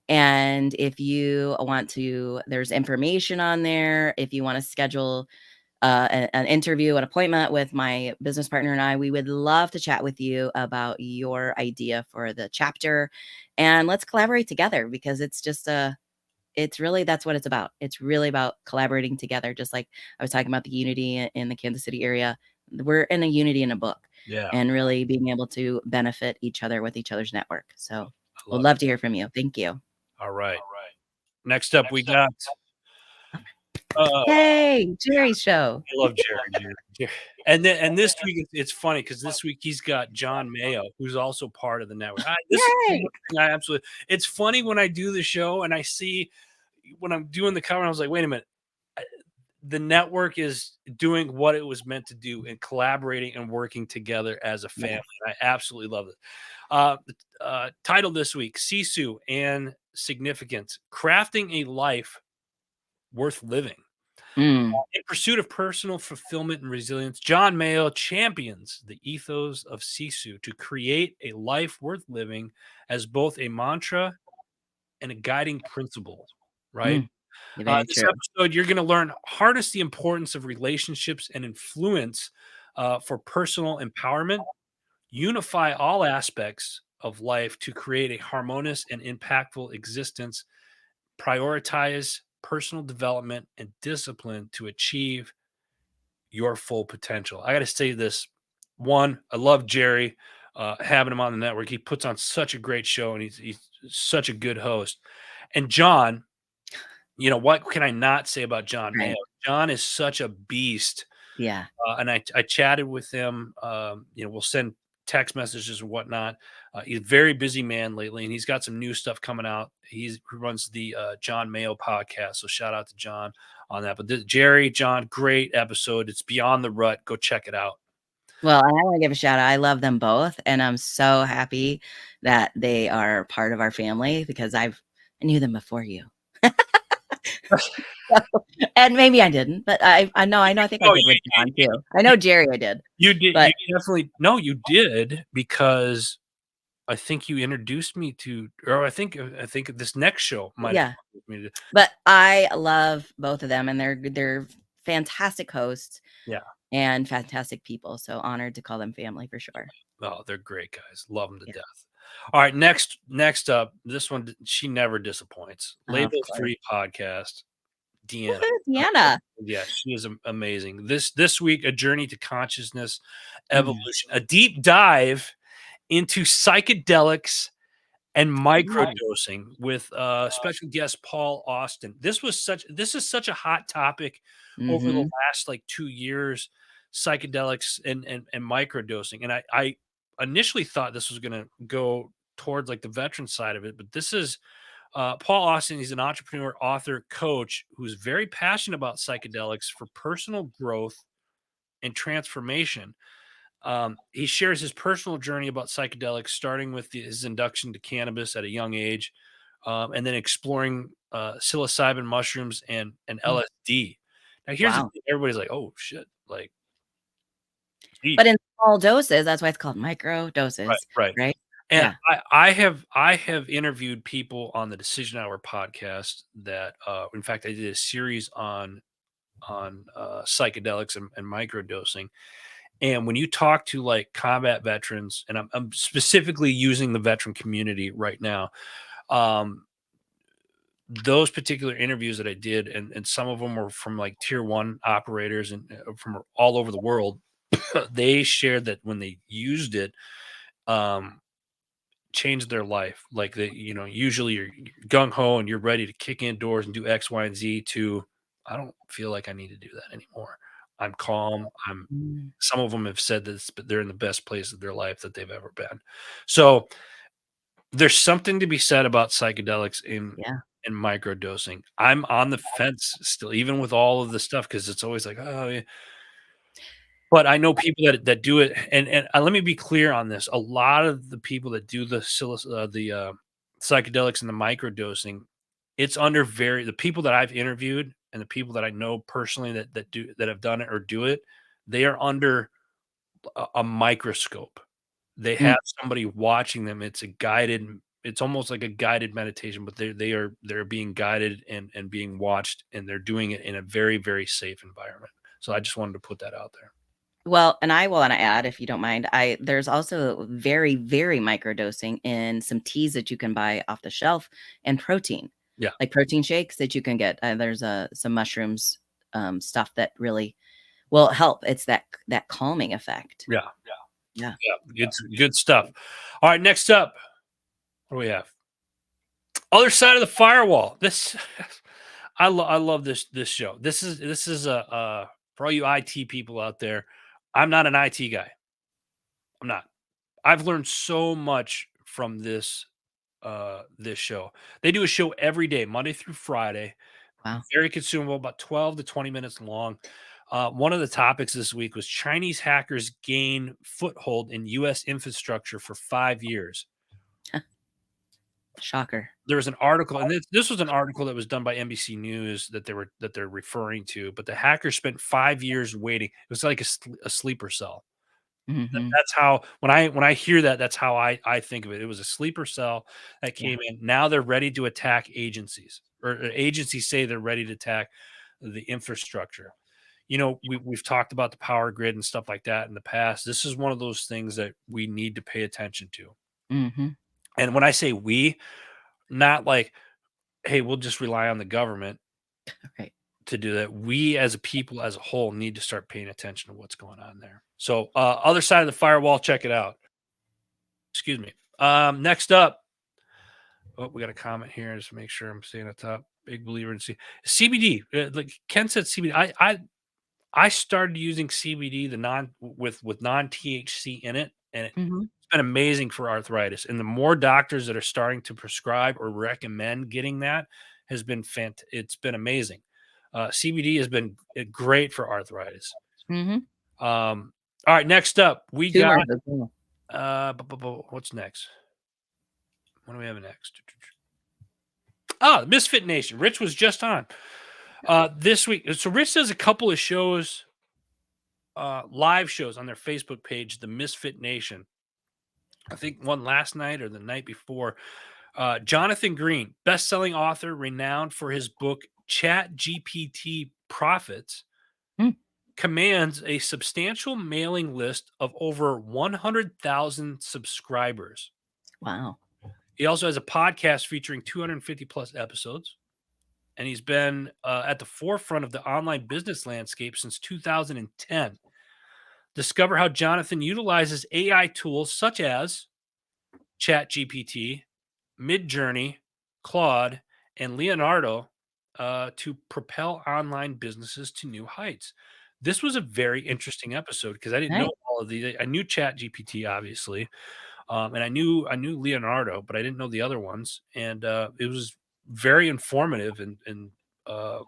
And if you want to, there's information on there. If you want to schedule an interview, an appointment with my business partner and I, we would love to chat with you about your idea for the chapter. And let's collaborate together, because it's just it's really, that's what it's about. It's really about collaborating together. Just like I was talking about the unity in the Kansas City area. We're in a unity in a book, and really being able to benefit each other with each other's network. So we'd love to hear from you. Thank you. All right. Next up, we got. Hey, Jerry's show. I love Jerry. And this week it's funny because this week he's got John Mayo, who's also part of the network. This is one thing I absolutely. It's funny when I do the show and I see when I'm doing the cover, I was like, wait a minute. The network is doing what it was meant to do and collaborating and working together as a family. I absolutely love it. Title this week, Sisu and Significance, Crafting a Life Worth Living. In pursuit of personal fulfillment and resilience, John Mayo champions the ethos of Sisu to create a life worth living as both a mantra and a guiding principle, right? This episode, you're going to learn harness the importance of relationships and influence for personal empowerment, unify all aspects of life to create a harmonious and impactful existence, prioritize personal development and discipline to achieve your full potential. I got to say this. One, I love Jerry, having him on the network. He puts on such a great show, and he's such a good host. And John, what can I not say about John Mayo? Right. John is such a beast. Yeah. And I chatted with him. We'll send text messages and whatnot. He's a very busy man lately, and he's got some new stuff coming out. He runs the John Mayo podcast, so shout out to John on that. But Jerry, John, great episode. It's Beyond the Rut. Go check it out. Well, and I want to give a shout out. I love them both, and I'm so happy that they are part of our family because I knew them before you. And maybe I didn't, but I know. I think I did with John too. I know Jerry, I did. You did. But You definitely no, you did because I think you introduced me to, or I think this next show might have yeah, introduced me to. but I love both of them, and they're fantastic hosts. Yeah. And fantastic people. So honored to call them family for sure. Oh, they're great guys. Love them to death. All right, next up, this one, she never disappoints. Label 3 podcast, Deanna. Deanna. Yeah, she is amazing. This week, a journey to consciousness evolution, a deep dive into psychedelics and microdosing with special guest Paul Austin. This is such a hot topic over the last 2 years, psychedelics and microdosing. And I initially thought this was going to go towards the veteran side of it, but this is Paul Austin. He's an entrepreneur, author, coach who's very passionate about psychedelics for personal growth and transformation. He shares his personal journey about psychedelics, starting with his induction to cannabis at a young age, and then exploring psilocybin mushrooms and LSD. Now, here's the thing. Everybody's like, "Oh shit!" But in small doses, that's why it's called micro doses, right? And I have interviewed people on the Decision Hour podcast that, in fact, I did a series on psychedelics and microdosing. And when you talk to combat veterans, and I'm specifically using the veteran community right now, those particular interviews that I did, and some of them were from tier 1 operators and from all over the world, they shared that when they used it, changed their life. Usually you're gung ho and you're ready to kick indoors and do X, Y, and Z to, I don't feel like I need to do that anymore. I'm calm. Some of them have said that they're in the best place of their life that they've ever been. So there's something to be said about psychedelics in microdosing. I'm on the fence still, even with all of the stuff, because it's always oh, yeah. But I know people that do it, and let me be clear on this. A lot of the people that do the psychedelics and the microdosing, it's under the people that I've interviewed and the people that I know personally that have done it or do it, they are under a microscope. They have somebody watching them. It's almost like a guided meditation, but they're being guided and being watched, and they're doing it in a very, very safe environment. So I just wanted to put that out there. Well, and I want to add, if you don't mind, there's also very, very microdosing in some teas that you can buy off the shelf, and protein. Yeah. Like protein shakes that you can get. There's some mushrooms stuff that really will help. It's that calming effect. Yeah. It's good stuff. All right, next up, what do we have? Other side of the firewall. This I love this show. This is a for all you IT people out there. I'm not an IT guy. I'm not. I've learned so much from this show. They do a show every day, Monday through Friday. Wow. Very consumable, about 12 to 20 minutes long. One of the topics this week was Chinese hackers gain foothold in U.S. infrastructure for 5 years. Shocker. There was an article, and this was an article that was done by NBC News that they're referring to. But the hackers spent 5 years waiting. It was like a sleeper cell. That's how when I hear that, that's how I think of it. It was a sleeper cell that came in. Now they're ready to attack agencies, or agencies say they're ready to attack the infrastructure. We've talked about the power grid and stuff like that in the past. This is one of those things that we need to pay attention to. And when I say we, not like hey, we'll just rely on the government Right. to do that. We as a people, as a whole, need to start paying attention to what's going on there. So, other side of the firewall, check it out. Excuse me. Next up, oh, we got a comment here. Just to make sure I'm staying at top. Big believer in CBD. Like Ken said, CBD. I started using CBD, the with non THC in it, and it's Mhm. been amazing for arthritis. And the more doctors that are starting to prescribe or recommend getting that has been it's been amazing. CBD has been great for arthritis. Mhm. All right, next up we got Tumors as well. what's next? What do we have next? Oh, Misfit Nation. Rich was just on this week. So Rich does a couple of shows, live shows on their Facebook page, the Misfit Nation. I think one last night or the night before. Jonathan Green, best-selling author, renowned for his book Chat GPT Profits, Mm. commands a substantial mailing list of over 100,000 subscribers. Wow. He also has a podcast featuring 250 plus episodes, and he's been at the forefront of the online business landscape since 2010. Discover how Jonathan utilizes AI tools such as ChatGPT, Midjourney, Claude, and Leonardo to propel online businesses to new heights. This was a very interesting episode because I didn't know Right. all of these. I knew ChatGPT obviously, and I knew Leonardo, but I didn't know the other ones. And it was very informative and uh,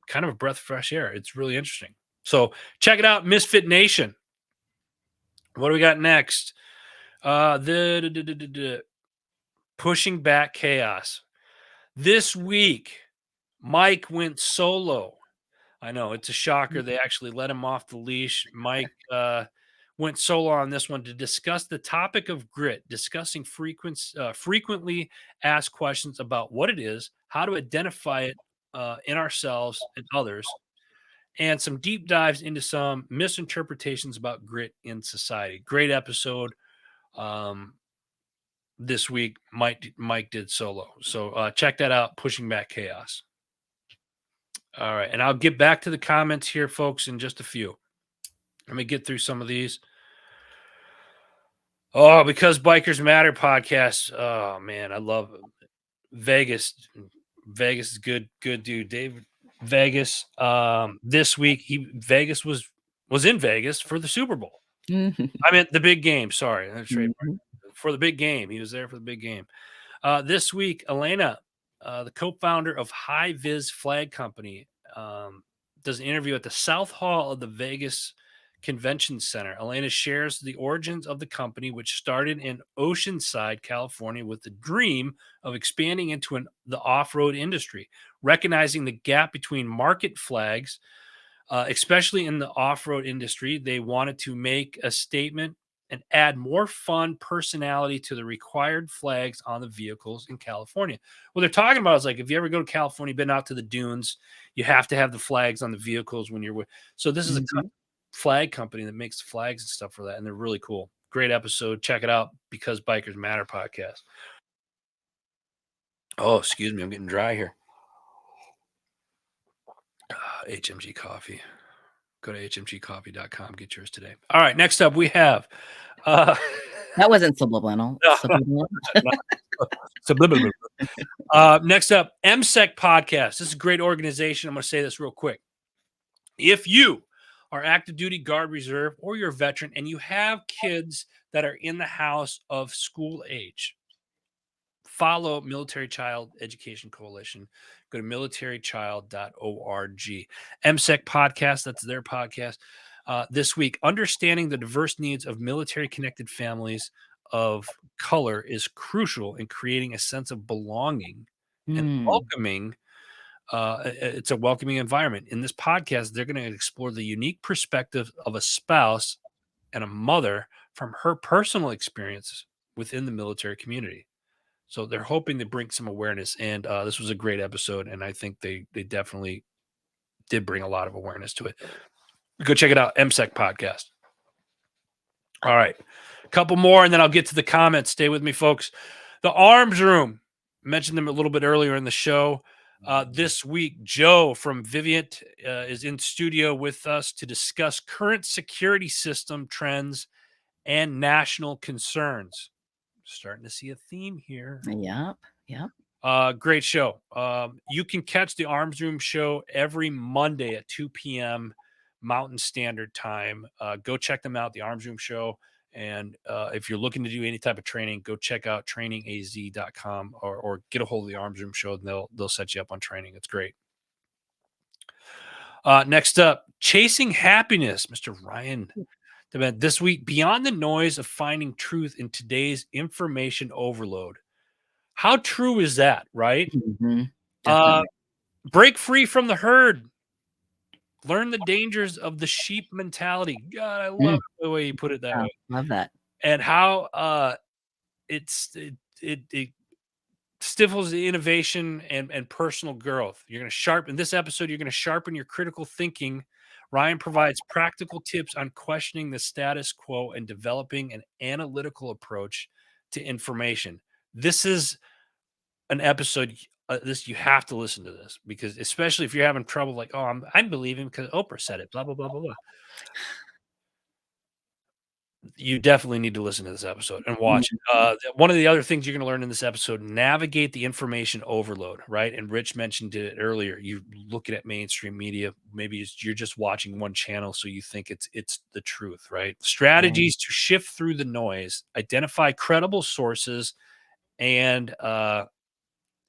kind of a breath of fresh air. It's really interesting. So check it out, Misfit Nation. What do we got next? The pushing back chaos. This week, Mike went solo. I know it's a shocker. They actually let him off the leash. Mike went solo on this one to discuss the topic of grit, discussing frequently asked questions about what it is, how to identify it in ourselves and others, and some deep dives into some misinterpretations about grit in society. Great episode. Um, this week, Mike did solo. So check that out. Pushing back chaos. All right, and I'll get back to the comments here, folks, in just a few. Let me get through some of these. Oh, because Bikers Matter podcast. Oh man, I love Vegas. Vegas is good dude. David Vegas. This week Vegas was in Vegas for the Super Bowl. Mhm. I meant the big game. Sorry, that's trademark. Mhm. For the big game. He was there for the big game. This week, Elena, the co-founder of High Vis Flag Company, does an interview at the South Hall of the Vegas Convention Center. Elena shares the origins of the company, which started in Oceanside, California, with the dream of expanding into the off-road industry, recognizing the gap between market flags, especially in the off-road industry. They wanted to make a statement and add more fun personality to the required flags on the vehicles in California. What they're talking about is like if you ever go to California, been out to the dunes, you have to have the flags on the vehicles when you're with. So this is a Mhm. flag company that makes flags and stuff for that, and they're really cool. Great episode. Check it out because Bikers Matter podcast. Oh, excuse me, I'm getting dry here. HMG coffee. Go to hmgcoffee.com. Get yours today. All right. Next up, we have. That wasn't subliminal. No, Subliminal. subliminal. Next up, MSEC podcast. This is a great organization. I'm going to say this real quick. If you are active duty, guard, reserve, or you're a veteran and you have kids that are in the house of school age, follow Military Child Education Coalition. Go to militarychild.org. MSEC podcast, that's their podcast. This week, understanding the diverse needs of military connected families of color is crucial in creating a sense of belonging and Mm. welcoming. It's a welcoming environment. In this podcast, they're going to explore the unique perspective of a spouse and a mother from her personal experiences within the military community. So they're hoping to bring some awareness, and this was a great episode, and I think they definitely did bring a lot of awareness to it. Go check it out, MSEC podcast. All right, a couple more, and then I'll get to the comments. Stay with me, folks. The Arms Room. mentioned them a little bit earlier in the show. This week, Joe from Vivient is in studio with us to discuss current security system trends and national concerns. Starting to see a theme here. Yep. Yep. Great show. You can catch the Arms Room show every Monday at 2 p.m. Mountain Standard Time. Go check them out, the Arms Room show. And if you're looking to do any type of training, go check out trainingaz.com or get a hold of the Arms Room show and they'll set you up on training. It's great. Next up, Chasing Happiness, Mr. Ryan. This week, beyond the noise of finding truth in today's information overload. How true is that, right? Definitely. Break free from the herd. Learn the dangers of the sheep mentality. God, I love the way you put it that Yeah, way. love that. And how it stifles the innovation and personal growth. You're going to sharpen this episode. You're going to sharpen your critical thinking. Ryan provides practical tips on questioning the status quo and developing an analytical approach to information. This is an episode. This you have to listen to this because especially if you're having trouble, like, oh, I'm believing because Oprah said it. Blah blah blah blah blah. You definitely need to listen to this episode and watch it. One of the other things you're going to learn in this episode, navigate the information overload, right? And Rich mentioned it earlier. You looking at mainstream media, maybe you're just watching one channel, so you think it's the truth, right? Strategies to shift through the noise, identify credible sources, and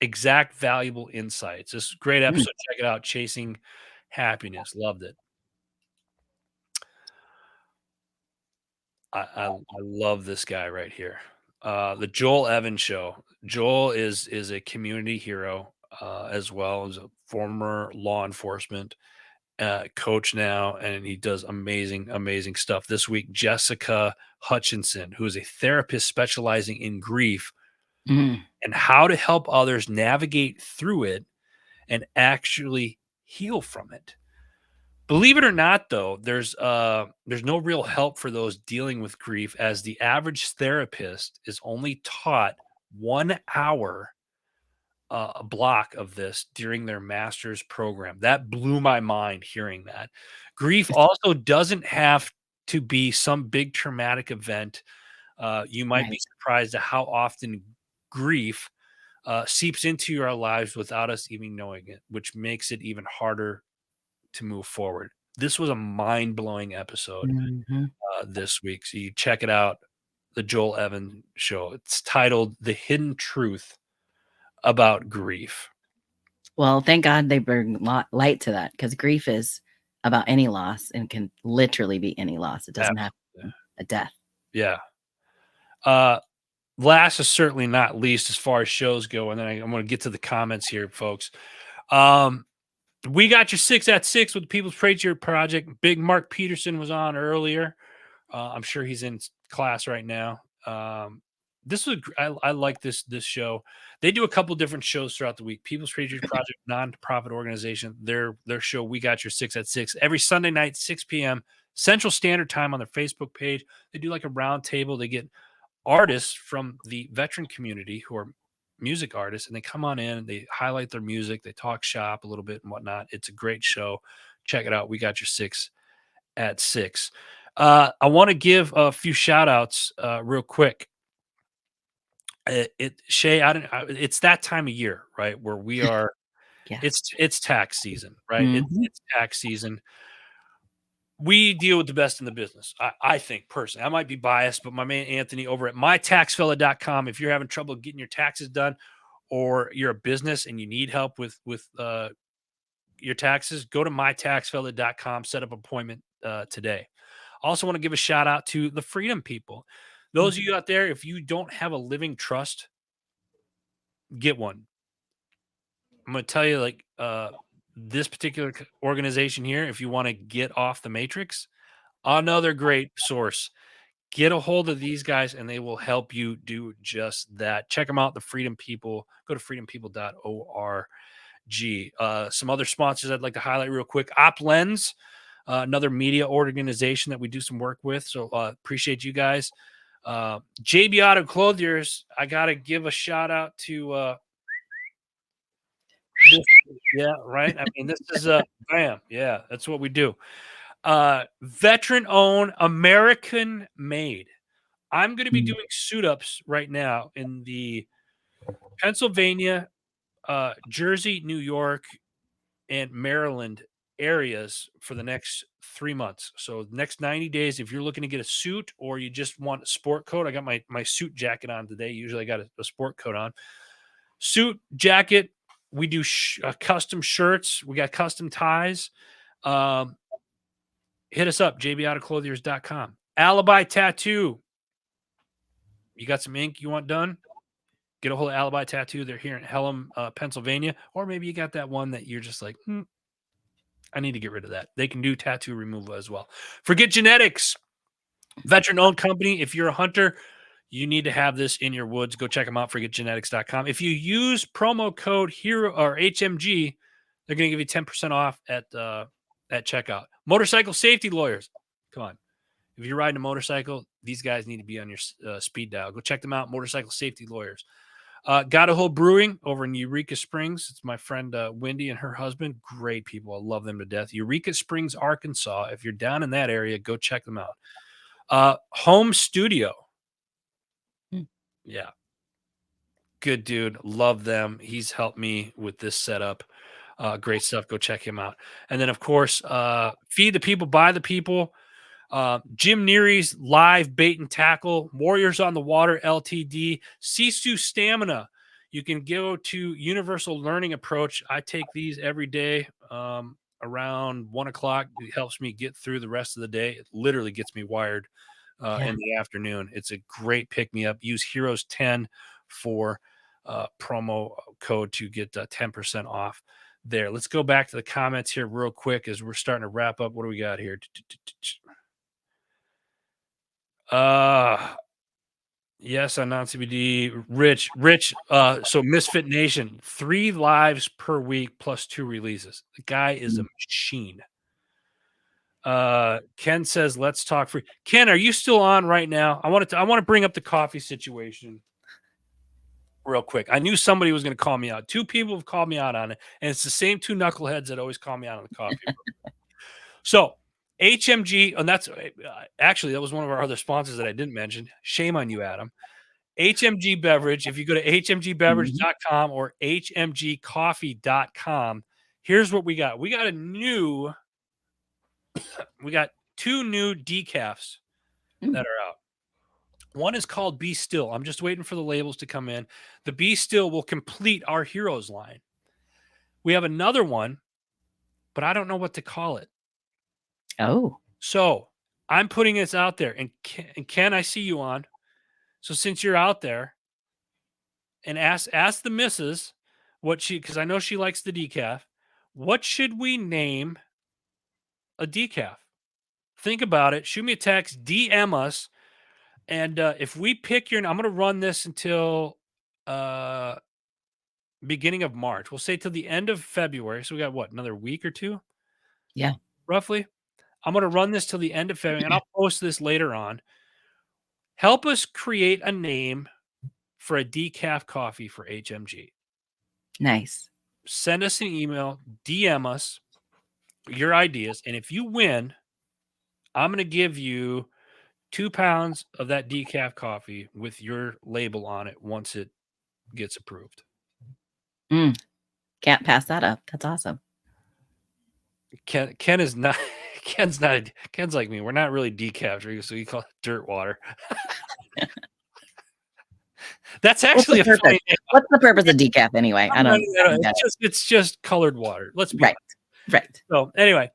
exact valuable insights. This is a great episode. Check it out. Chasing Happiness. Loved it. I love this guy right here. The Joel Evans show. Joel is a community hero as well as a former law enforcement coach now, and he does amazing stuff. This week, Jessica Hutchinson, who is a therapist specializing in grief and how to help others navigate through it and actually heal from it. Believe it or not, though, there's no real help for those dealing with grief, as the average therapist is only taught 1 hour a block of this during their master's program. That blew my mind hearing that. Grief also doesn't have to be some big traumatic event. You might be Right. surprised at how often grief seeps into our lives without us even knowing it, which makes it even harder to move forward. This was a mind-blowing episode this week. So you check it out, the Joel Evans show. It's titled The Hidden Truth About Grief. Well, thank God they bring light to that, because grief is about any loss and can literally be any loss. It doesn't have to be a death. Yeah. Last is certainly not least as far as shows go, and then I'm going to get to the comments here, folks. We got your 6 at 6 with the People's Patriot Project. Big Mark Peterson was on earlier. I'm sure he's in class right now. This was I like this show. They do a couple different shows throughout the week. People's Patriot Project, nonprofit organization. Their show, We Got Your 6 at 6, every Sunday night, 6 p.m. Central Standard Time on their Facebook page. They do like a round table. They get artists from the veteran community who are music artists, and they come on in and they highlight their music. They talk shop a little bit and whatnot. It's a great show. Check it out. We Got Your 6 at 6. I want to give a few shout outs real quick. Shay, it's that time of year, right? Where we are, Yes. it's tax season, right? It's tax season. We deal with the best in the business. I think personally, I might be biased, but my man Anthony over at mytaxfella.com, if you're having trouble getting your taxes done, or you're a business and you need help with your taxes, go to mytaxfella.com, set up an appointment today. I also want to give a shout out to the Freedom People. Those of you out there, if you don't have a living trust, get one. I'm going to tell you, like, this particular organization here, if you want to get off the matrix, another great source. Get a hold of these guys and they will help you do just that. Check them out, the Freedom People. Go to freedompeople.org. Some other sponsors I'd like to highlight real quick. OpLens, another media organization that we do some work with. So appreciate you guys. JB Auto Clothiers, I got to give a shout out to Yeah, right. I mean, this is bam. Yeah, that's what we do. Veteran owned, American made. I'm going to be Mm. doing suit ups right now in the Pennsylvania, Jersey, New York, and Maryland areas for the next 3 months. So the next 90 days, if you're looking to get a suit or you just want a sport coat, I got my suit jacket on today. Usually I got a sport coat on. Suit, jacket. We do custom shirts. We got custom ties. Um, hit us up, jboutofclothiers.com. Alibi Tattoo. You got some ink you want done? Get a hold of Alibi Tattoo. They're here in Pelham, Pennsylvania. Or maybe you got that one that you're just like, I need to get rid of that. They can do tattoo removal as well. Forget Genetics, veteran owned company. If you're a hunter, you need to have this in your woods. Go check them out, forgetgenetics.com. If you use promo code HERO or HMG, they're going to give you 10% off at checkout. Motorcycle Safety Lawyers. Come on. If you're riding a motorcycle, these guys need to be on your speed dial. Go check them out, Motorcycle Safety Lawyers. Got a Hold Brewing over in Eureka Springs. It's my friend Wendy and her husband. Great people. I love them to death. Eureka Springs, Arkansas. If you're down in that area, go check them out. Home Studio. Yeah. Good dude. Love them. He's helped me with this setup. Great stuff. Go check him out. And then, of course, Feed the People, Buy the People. Jim Neary's Live Bait and Tackle, Warriors on the Water LTD, Sisu Stamina. You can go to Universal Learning Approach. I take these every day around 1 o'clock. It helps me get through the rest of the day. It literally gets me wired in the afternoon. It's a great pick me up. Use Heroes 10 for promo code to get 10% off there. Let's go back to the comments here real quick as we're starting to wrap up. What do we got here? Yes, on non-CBD. Rich. So Misfit Nation, 3 lives per week plus 2 releases. The guy is a machine. Ken says, "Let's talk free." Ken, are you still on right now? I want to bring up the coffee situation real quick. I knew somebody was going to call me out. 2 people have called me out on it, and it's the same 2 knuckleheads that always call me out on the coffee. So HMG, and that's actually that was one of our other sponsors that I didn't mention. Shame on you, Adam. HMG Beverage. If you go to hmgbeverage.com or hmgcoffee.com, here's what we got. We got 2 new decafs that are out. One is called Be Still. I'm just waiting for the labels to come in. The Be Still will complete our Heroes line. We have another one, but I don't know what to call it. Oh. So I'm putting this out there. And Ken, I see you on. So since you're out there, and ask the missus what because I know she likes the decaf. What should we name a decaf? Think about it. Shoot me a text, DM us. And if we pick I'm going to run this until beginning of March. We'll say till the end of February. So we got what, another week or 2? Yeah. Roughly. I'm going to run this till the end of February, and I'll post this later on. Help us create a name for a decaf coffee for HMG. Nice. Send us an email, DM us your ideas, and if you win, I'm going to give you 2 pounds of that decaf coffee with your label on it once it gets approved. Can't pass that up. That's awesome. Ken is not. Ken's like me. We're not really decaf drinkers, so you call it dirt water. That's actually a funny name. What's the purpose of decaf anyway? I don't know. It's just colored water. Let's be right. So anyway,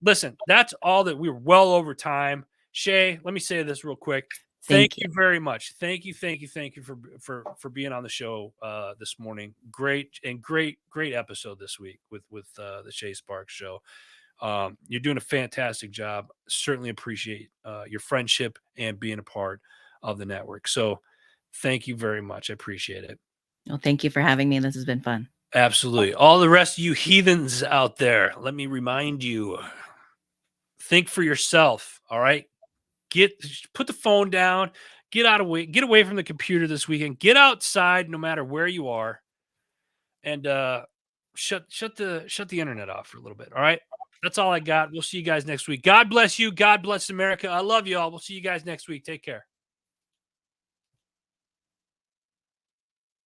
listen, that's all that we were well over time. Shay, let me say this real quick. Thank you very much. Thank you for being on the show this morning. Great episode this week with the Shay Sparks show. You're doing a fantastic job. Certainly appreciate your friendship and being a part of the network. So thank you very much. I appreciate it. Well, thank you for having me. This has been fun. Absolutely. All the rest of you heathens out there, let me remind you, think for yourself. All right. Put the phone down, get away from the computer this weekend, get outside no matter where you are. And shut the internet off for a little bit. All right. That's all I got. We'll see you guys next week. God bless you. God bless America. I love you all. We'll see you guys next week. Take care.